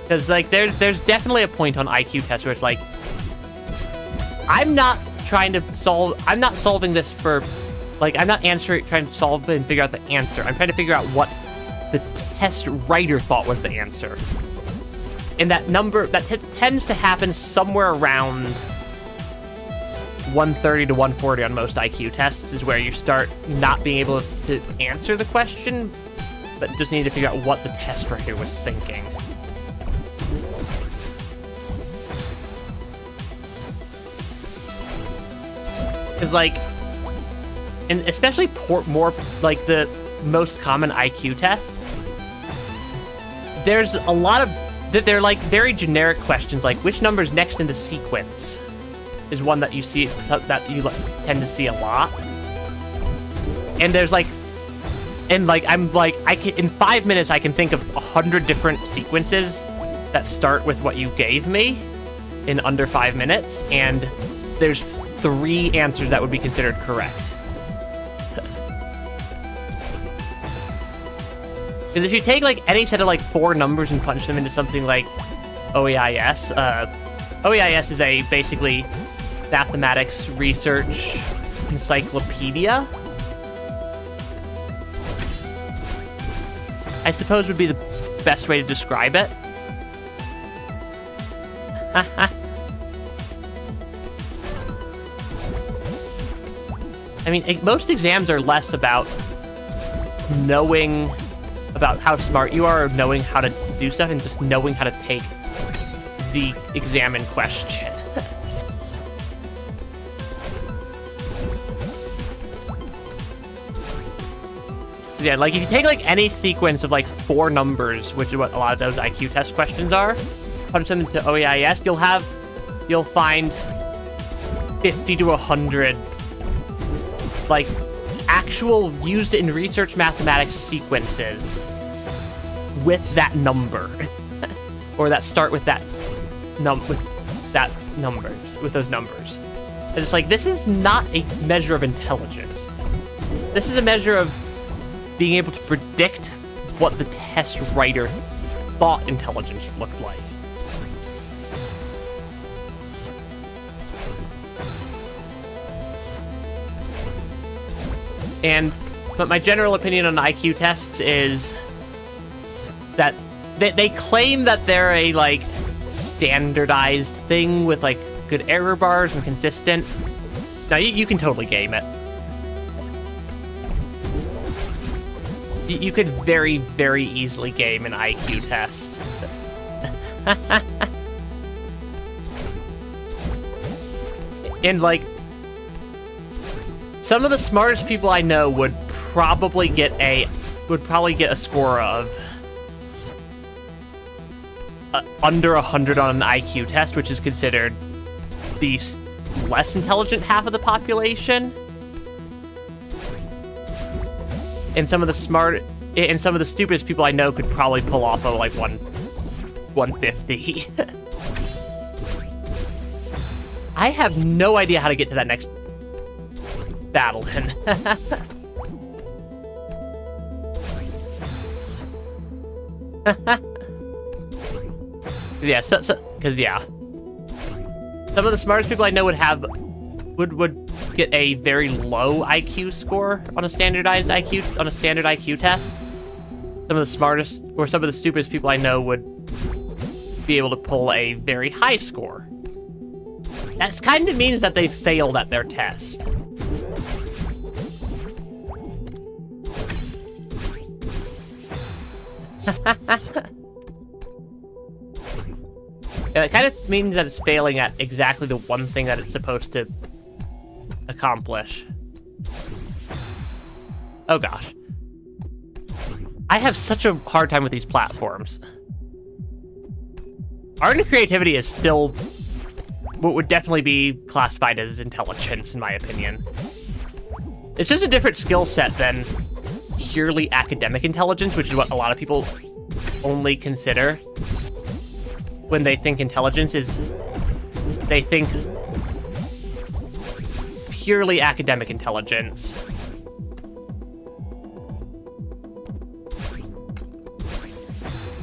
Because, like, there's definitely a point on IQ tests where it's like, I'm not solving this for, like, I'm not trying to solve it and figure out the answer. I'm trying to figure out what the test writer thought was the answer. And that number, that tends to happen somewhere around 130 to 140 on most IQ tests, is where you start not being able to answer the question, but just need to figure out what the test writer was thinking. Because, like, and especially more, like, the most common IQ tests, there's a lot of, they're, like, very generic questions, like, which number's next in the sequence is one that you see, that you tend to see a lot. And there's, like, and, like, in 5 minutes, I can think of 100 different sequences that start with what you gave me in under 5 minutes, and there's 3 answers that would be considered correct. Because if you take, like, any set of, like, 4 numbers and punch them into something like OEIS, OEIS is a basically mathematics research encyclopedia, I suppose would be the best way to describe it. I mean, most exams are less about knowing about how smart you are, or knowing how to do stuff, and just knowing how to take the exam in question. Yeah, like, if you take, like, any sequence of, like, 4 numbers, which is what a lot of those IQ test questions are, punch them into OEIS, you'll find 50 to 100, like, actual used in research mathematics sequences with that number. Or that start with those numbers. And it's like, this is not a measure of intelligence. This is a measure of being able to predict what the test writer thought intelligence looked like. But my general opinion on IQ tests is that they claim that they're a, like, standardized thing with, like, good error bars and consistent. Now, you can totally game it. You could very, very easily game an IQ test. And, like, some of the smartest people I know would probably get a score of under 100 on an IQ test, which is considered the less intelligent half of the population. And some of the stupidest people I know could probably pull off a, like, 150. I have no idea how to get to that next battle then. Yeah, because, yeah. Some of the smartest people I know would get a very low IQ score on a standardized IQ test. Some of the smartest, or some of the stupidest people I know would be able to pull a very high score. That kind of means that they failed at their test. And it kind of means that it's failing at exactly the one thing that it's supposed to accomplish. Oh gosh. I have such a hard time with these platforms. Art and creativity is still what would definitely be classified as intelligence, in my opinion. It's just a different skill set than purely academic intelligence, which is what a lot of people only consider when they think intelligence is... They think purely academic intelligence.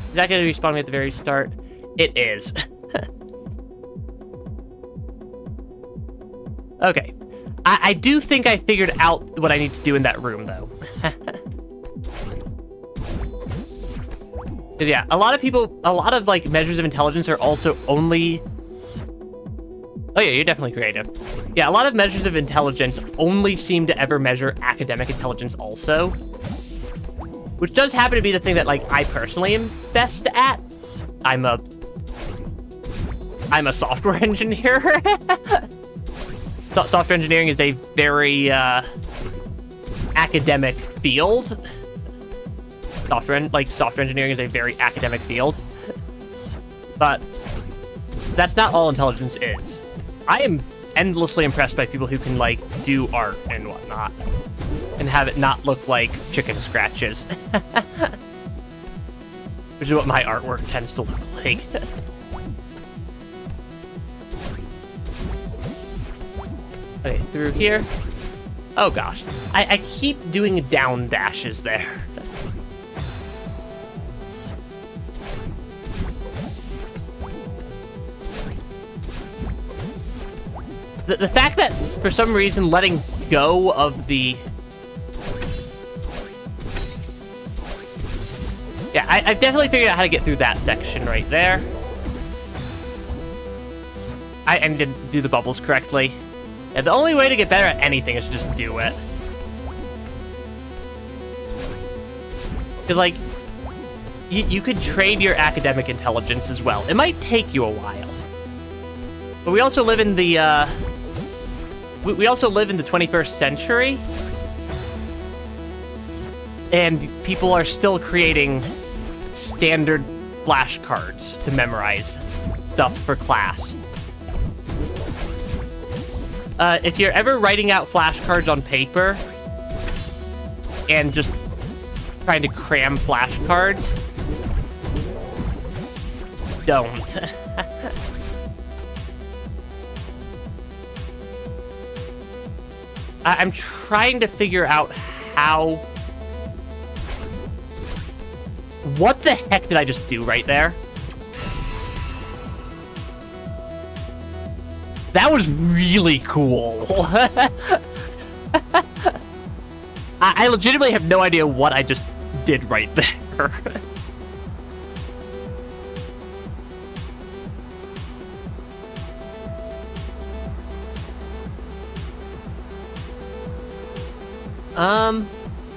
Is that going to respawn me at the very start? It is. Okay. I do think I figured out what I need to do in that room, though. But yeah, a lot of like measures of intelligence are also only... Oh yeah, you're definitely creative. Yeah, a lot of measures of intelligence only seem to ever measure academic intelligence also. Which does happen to be the thing that, like, I personally am best at. I'm a software engineer. Software engineering is a very, academic field. Software engineering is a very academic field. But that's not all intelligence is. I am endlessly impressed by people who can, like, do art and whatnot. And have it not look like chicken scratches. Which is what my artwork tends to look like. Okay, through here. Oh gosh. I keep doing down dashes there. The fact that, for some reason, letting go of the... Yeah, I've definitely figured out how to get through that section right there. I didn't do the bubbles correctly. Yeah, the only way to get better at anything is to just do it. Because, like, you could train your academic intelligence as well. It might take you a while. But we also live in the, we also live in the 21st century. And people are still creating standard flashcards to memorize stuff for class. If you're ever writing out flashcards on paper and just trying to cram flashcards, don't. I'm trying to figure out how... What the heck did I just do right there? That was really cool. I legitimately have no idea what I just did right there.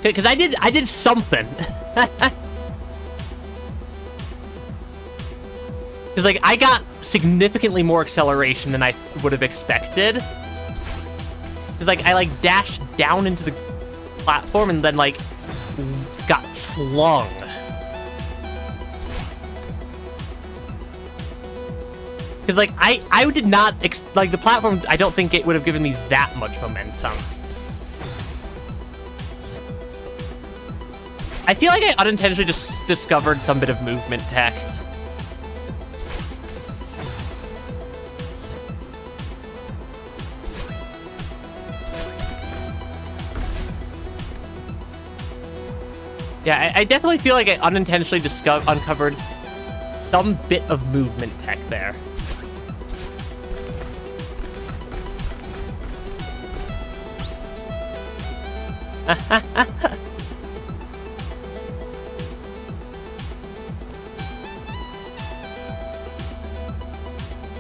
Because I did something. Because, like, I got significantly more acceleration than I would have expected. Because, like, I, dashed down into the platform and then, got flung. Because, I did not... the platform, I don't think it would have given me that much momentum. I feel like I unintentionally just discovered some bit of movement tech. Yeah, I definitely feel like I unintentionally uncovered some bit of movement tech there.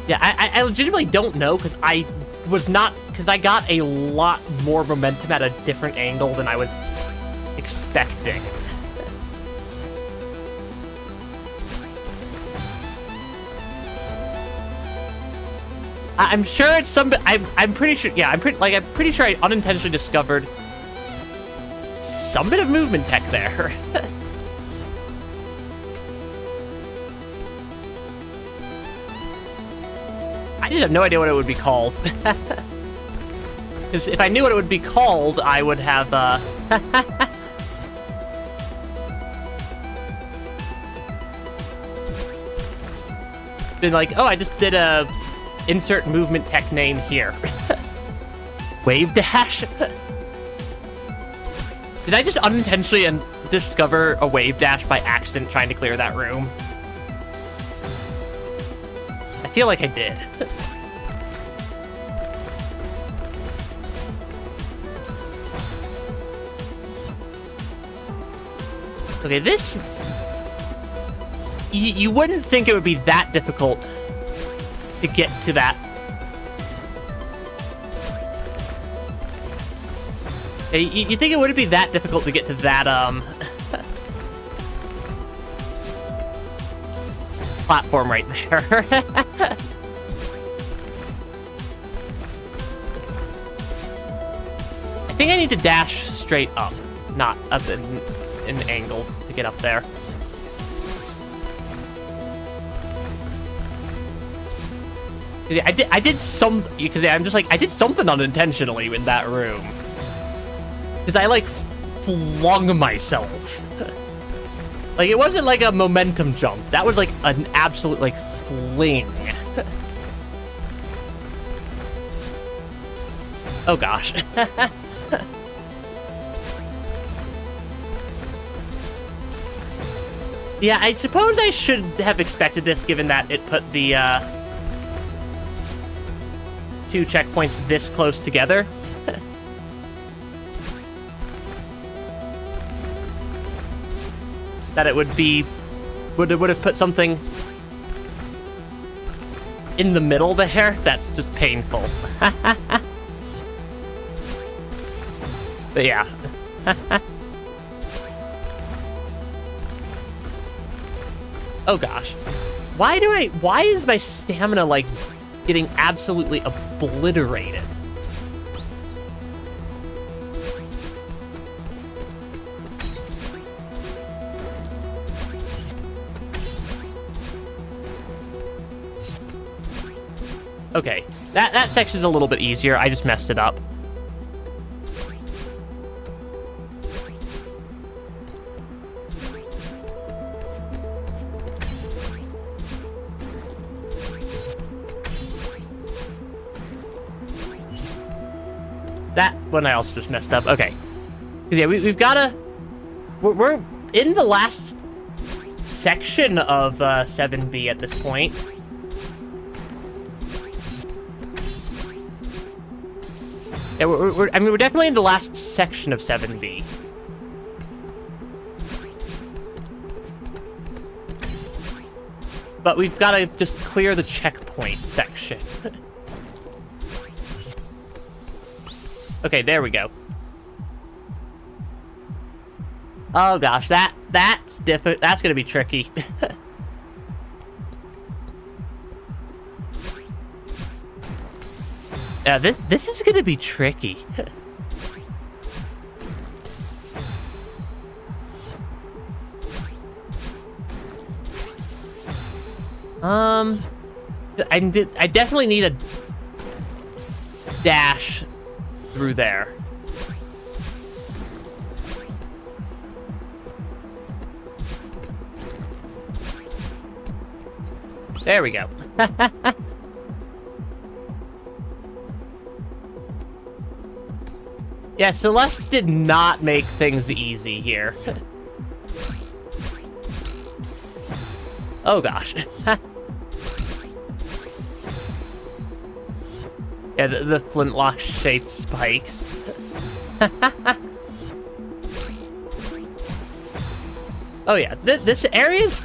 Yeah, I legitimately don't know, because I got a lot more momentum at a different angle than I was expecting. I'm sure it's some. I'm pretty sure. Yeah, I'm pretty sure I unintentionally discovered some bit of movement tech there. I just have no idea what it would be called. Because if I knew what it would be called, I would have. Been like, oh, I just did a insert movement tech name here. Wave dash. Did I just unintentionally discover a wave dash by accident trying to clear that room? I feel like I did. Okay, this... You wouldn't think it would be that difficult to get to that. You think it wouldn't be that difficult to get to that, platform right there. I think I need to dash straight up, not up in an angle to get up there. I did some, because I'm just like, I did something unintentionally in that room. Because I, like, flung myself. Like, it wasn't like a momentum jump. That was, like, an absolute, like, fling. Oh, gosh. Yeah, I suppose I should have expected this, given that it put the, 2 checkpoints this close together. That it would have put something in the middle there. That's just painful. But yeah. Oh gosh. Why is my stamina, like, getting absolutely obliterated? Okay, that section's a little bit easier. I just messed it up. That one I also just messed up. Okay. Yeah, we've gotta... We're in the last section of 7B at this point. Yeah, we're definitely in the last section of 7B. But we've got to just clear the checkpoint section. Okay, there we go. Oh gosh, that's difficult. That's gonna be tricky. Yeah, this is gonna be tricky. I definitely need a dash through there. There we go. Yeah, Celeste did not make things easy here. Oh gosh. Yeah, the flintlock-shaped spikes. Oh yeah, this area's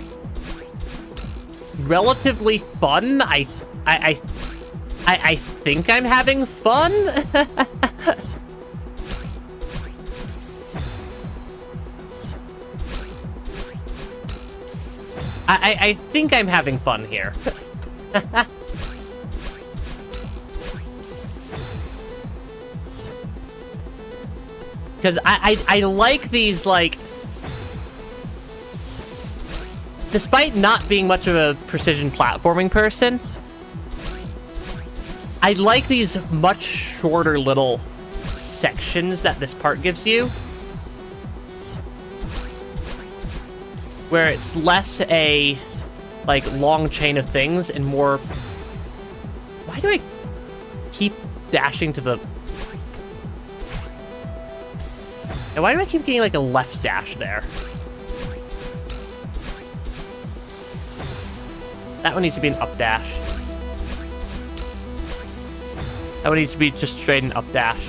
relatively fun. I think I'm having fun. I think I'm having fun here. Because I like these, like... Despite not being much of a precision platforming person, I like these much shorter little sections that this part gives you. Where it's less a, like, long chain of things and more... Why do I keep dashing to the... And why do I keep getting, like, a left dash there? That one needs to be an up dash. That one needs to be just straight and up dash.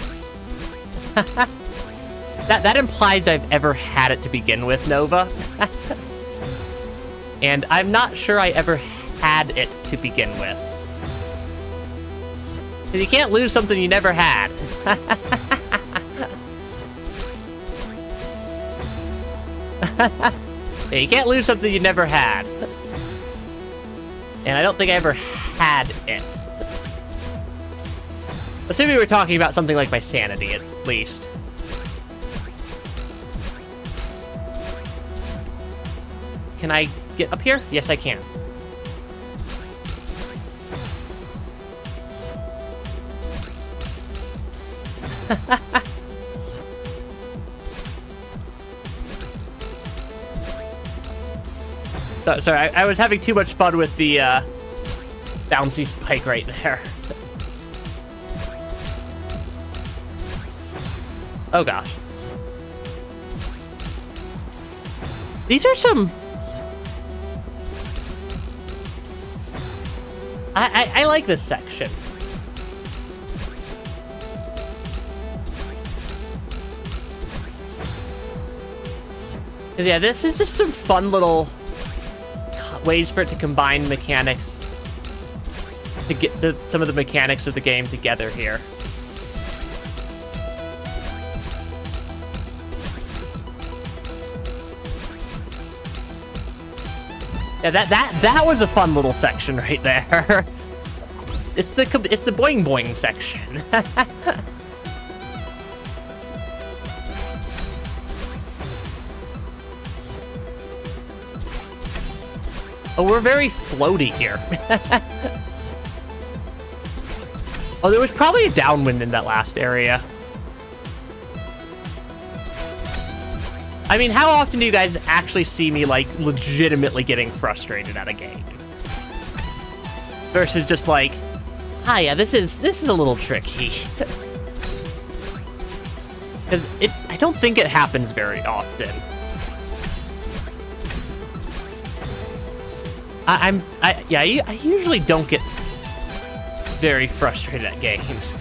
That implies I've ever had it to begin with, Nova. And I'm not sure I ever had it to begin with. Because you can't lose something you never had. Yeah, you can't lose something you never had. And I don't think I ever had it. Assuming we're talking about something like my sanity, at least. Can I get up here? Yes, I can. Sorry, I was having too much fun with the bouncy spike right there. Oh gosh. These are some... I like this section. Yeah, this is just some fun little ways for it to combine mechanics to get some of the mechanics of the game together here. Yeah, that was a fun little section right there. It's the boing boing section. Oh, we're very floaty here. Oh, there was probably a downwind in that last area. I mean, how often do you guys actually see me, like, legitimately getting frustrated at a game? Versus just like, ah, yeah, this is a little tricky. Because I don't think it happens very often. I usually don't get very frustrated at games.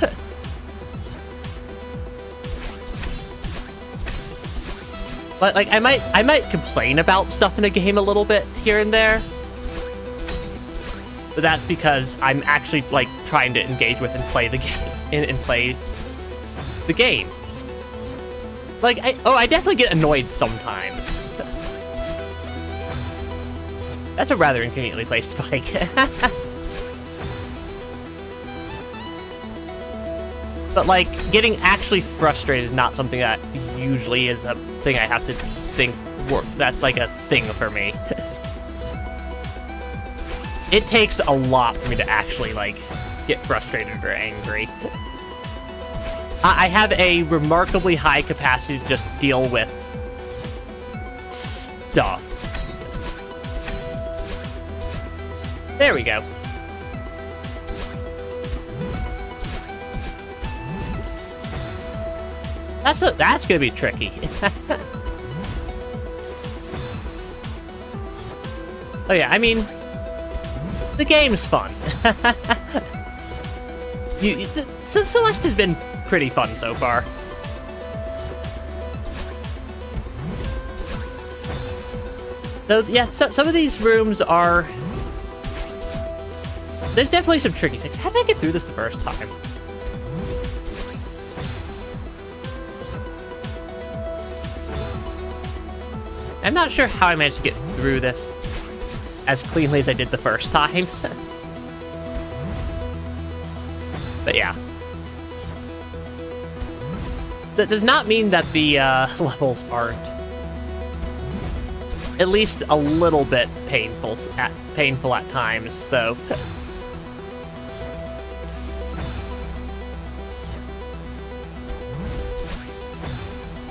But, like, I might complain about stuff in a game a little bit here and there. But that's because I'm actually, like, trying to engage with and play the game. And play the game. Like, I definitely get annoyed sometimes. That's a rather inconveniently placed bike. But, like, getting actually frustrated is not something that usually is a thing I have to think that's, like, a thing for me. It takes a lot for me to actually, like, get frustrated or angry. I have a remarkably high capacity to just deal with stuff. There we go. That's gonna be tricky. Oh yeah, I mean, the game's fun. Celeste has been pretty fun so far. So yeah, some of these rooms are... There's definitely some tricky things. How did I get through this the first time? I'm not sure how I managed to get through this as cleanly as I did the first time. But yeah. that does not mean that the levels aren't at least a little bit painful at times, though.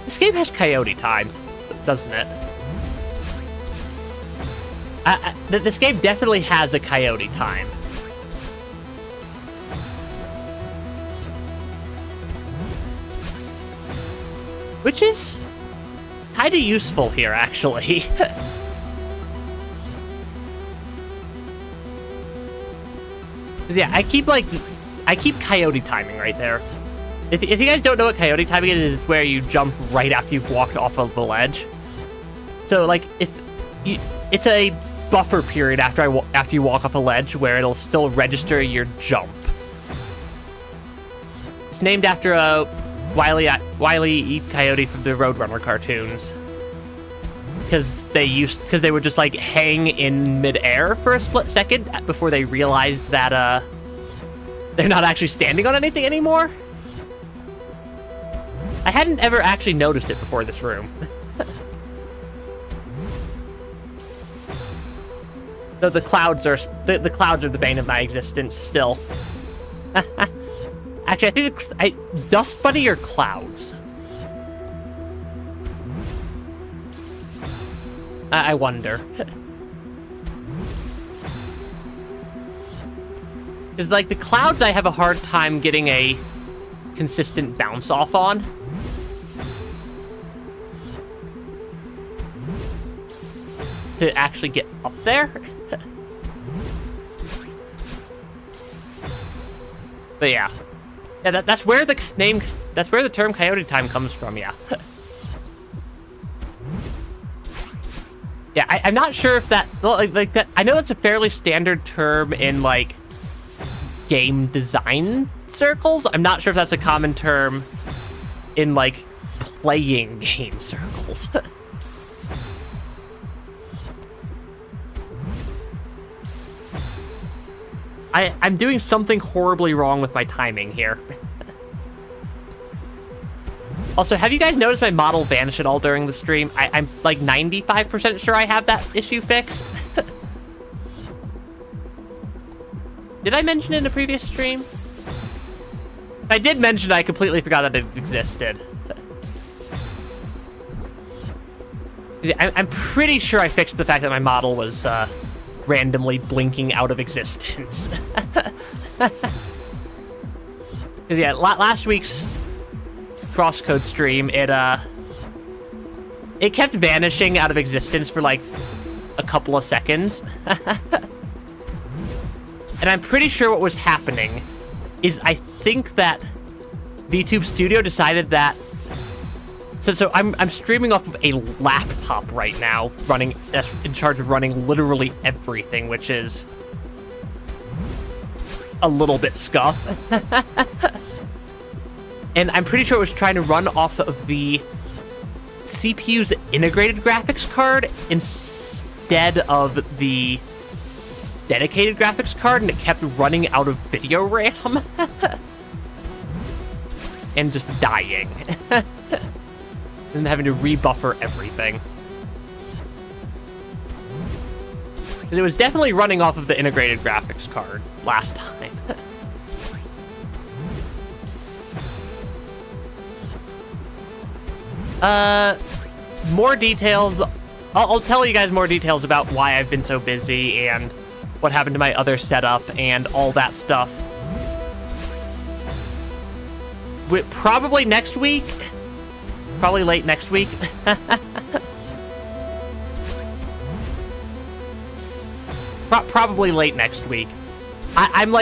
This game has coyote time, doesn't it? This game definitely has a coyote time. Which is kind of useful here, actually. Yeah, I keep coyote timing right there. If you guys don't know what coyote timing is, it's where you jump right after you've walked off of the ledge. So, like, it's a buffer period after you walk off a ledge where it'll still register your jump. It's named after a Wile E. Coyote from the Roadrunner cartoons. Because they would just, like, hang in midair for a split second before they realized that, they're not actually standing on anything anymore. I hadn't ever actually noticed it before this room. Though the clouds are the bane of my existence still. Actually, I think Dust Bunny or clouds. I wonder. Because, like, the clouds I have a hard time getting a consistent bounce off on. To actually get up there. But yeah. Yeah, that's where the term coyote time comes from, yeah. Yeah, I'm not sure if that, like that, I know that's a fairly standard term in, like, game design circles. I'm not sure if that's a common term in, like, playing game circles. I'm doing something horribly wrong with my timing here. Also, have you guys noticed my model vanish at all during the stream? I'm like 95% sure I have that issue fixed. Did I mention it in a previous stream? If I did mention it, I completely forgot that it existed. I'm pretty sure I fixed the fact that my model was randomly blinking out of existence. Yeah, last week's crosscode stream, it kept vanishing out of existence for like a couple of seconds. And I'm pretty sure what was happening is I think that VTube Studio decided that. So I'm streaming off of a laptop right now, that's in charge of running literally everything, which is a little bit scuff. And I'm pretty sure it was trying to run off of the CPU's integrated graphics card instead of the dedicated graphics card, and it kept running out of video RAM. And just dying. And having to rebuffer everything. Because it was definitely running off of the integrated graphics card last time. More details. I'll tell you guys more details about why I've been so busy and what happened to my other setup and all that stuff. Probably next week. Probably late next week. Probably late next week. I'm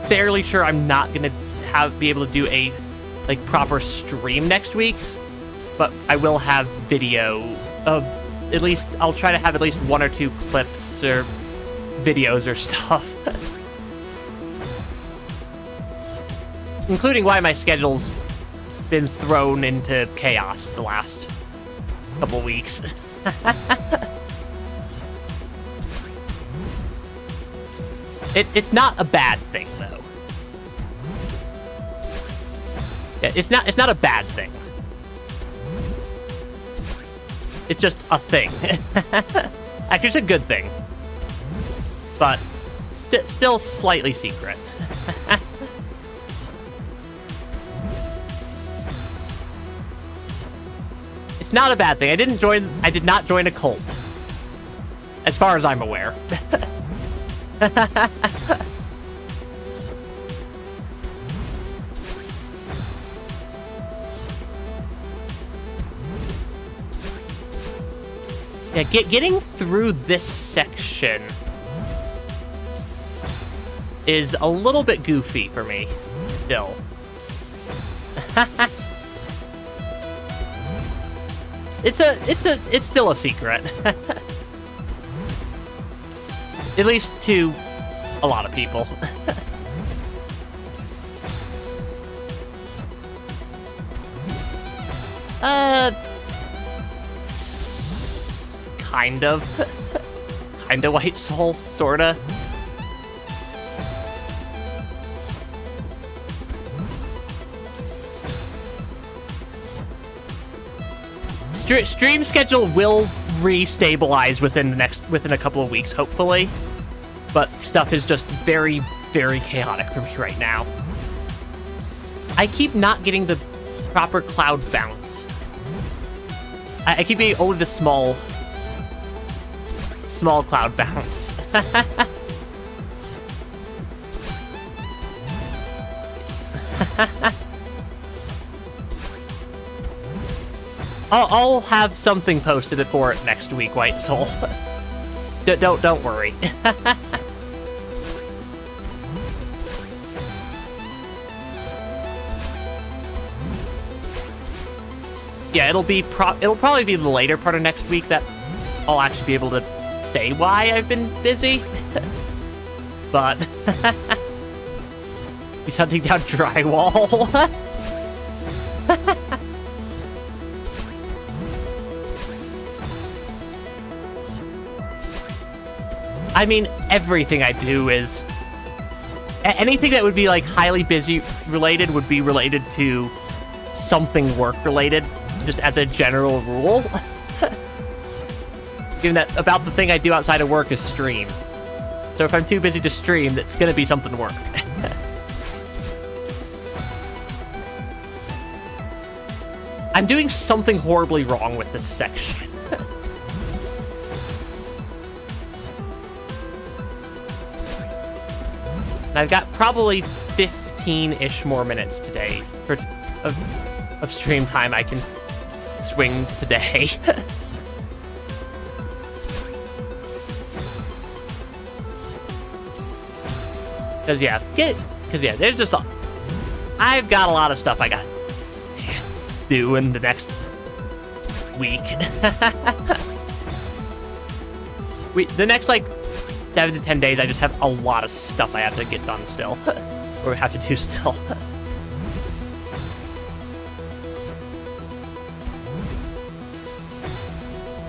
fairly sure I'm not gonna be able to do a proper stream next week, but I will have video of at least. I'll try to have at least 1 or 2 clips or videos or stuff, including why my schedule's been thrown into chaos the last couple weeks. It's not a bad thing, though. Yeah, it's not a bad thing. It's just a thing. Actually, it's a good thing. But still slightly secret. It's not a bad thing. I did not join a cult. As far as I'm aware. Yeah, getting through this section is a little bit goofy for me, still. It's still a secret. At least to a lot of people. Kind of. Kinda White Soul, sorta. Stream schedule will re-stabilize within a couple of weeks, hopefully. But stuff is just very, very chaotic for me right now. I keep not getting the proper cloud bounce. I keep getting only the small cloud bounce. I'll have something posted for it next week, White Soul. Don't worry. Yeah, it'll probably be the later part of next week that I'll actually be able to say why I've been busy. But he's hunting down drywall. I mean, everything I do is... Anything that would be, like, highly busy related would be related to something work-related, just as a general rule. Given that about the thing I do outside of work is stream. So if I'm too busy to stream, it's gonna be something work. I'm doing something horribly wrong with this section. I've got probably 15-ish more minutes today of stream time I can swing today. Cause yeah, there's just I've got a lot of stuff I got to do in the next week. The next like 7 to 10 days, I just have a lot of stuff I have to get done still. Or have to do still.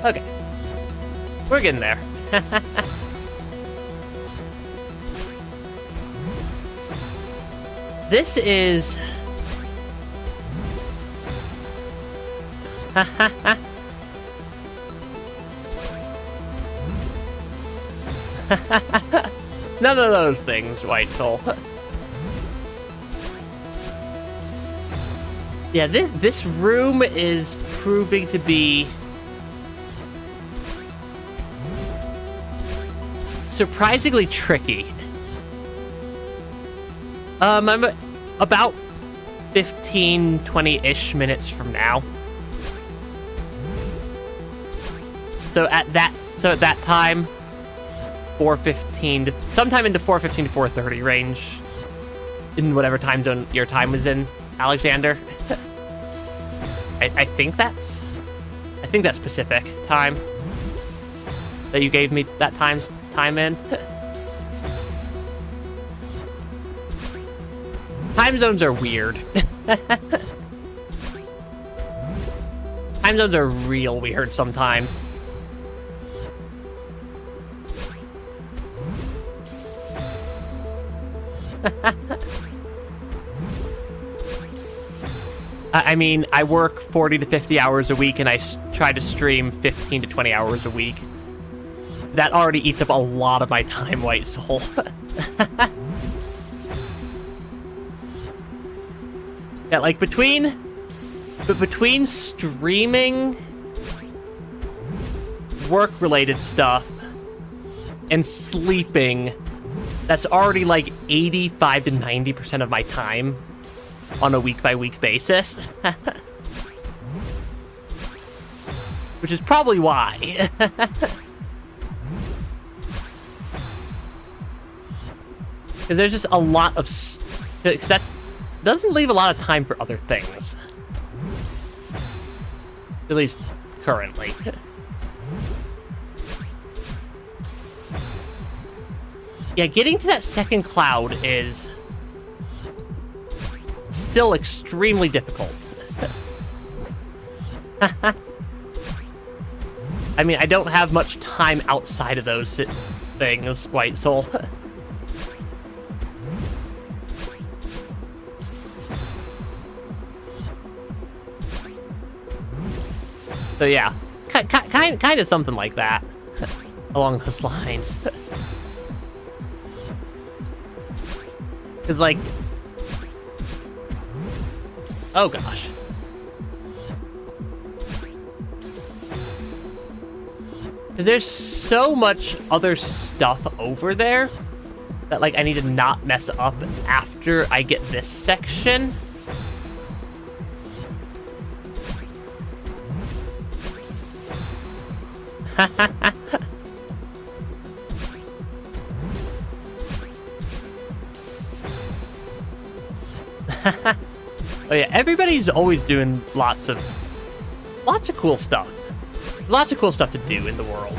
Okay. We're getting there. This is... It's none of those things, White Soul. Yeah, this room is proving to be surprisingly tricky. I'm about 15, 20-ish minutes from now. So at that time, 4:15 to sometime into 4:15 to 4:30 range, in whatever time zone your time was in, Alexander. I think that's Pacific time that you gave me that time in. Time zones are weird. Time zones are real weird sometimes. I mean, I work 40 to 50 hours a week, and I try to stream 15 to 20 hours a week. That already eats up a lot of my time, White Soul. Yeah, like, between streaming, work-related stuff, and sleeping, that's already, like, 85 to 90% of my time on a week-by-week basis. Which is probably why. Because there's just a lot of... Because that doesn't leave a lot of time for other things. At least, currently. Yeah, getting to that second cloud is... still extremely difficult. I mean, I don't have much time outside of those things, White Soul. So yeah, kind of something like that, along those lines. Cause like, oh gosh. Cause there's so much other stuff over there that like I need to not mess up after I get this section. Oh yeah, everybody's always doing lots of cool stuff. Lots of cool stuff to do in the world.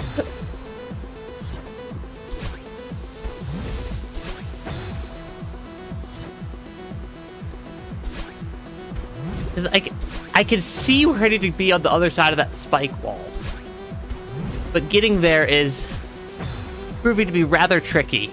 Cause I can see we're ready to be on the other side of that spike wall. But getting there is proving to be rather tricky.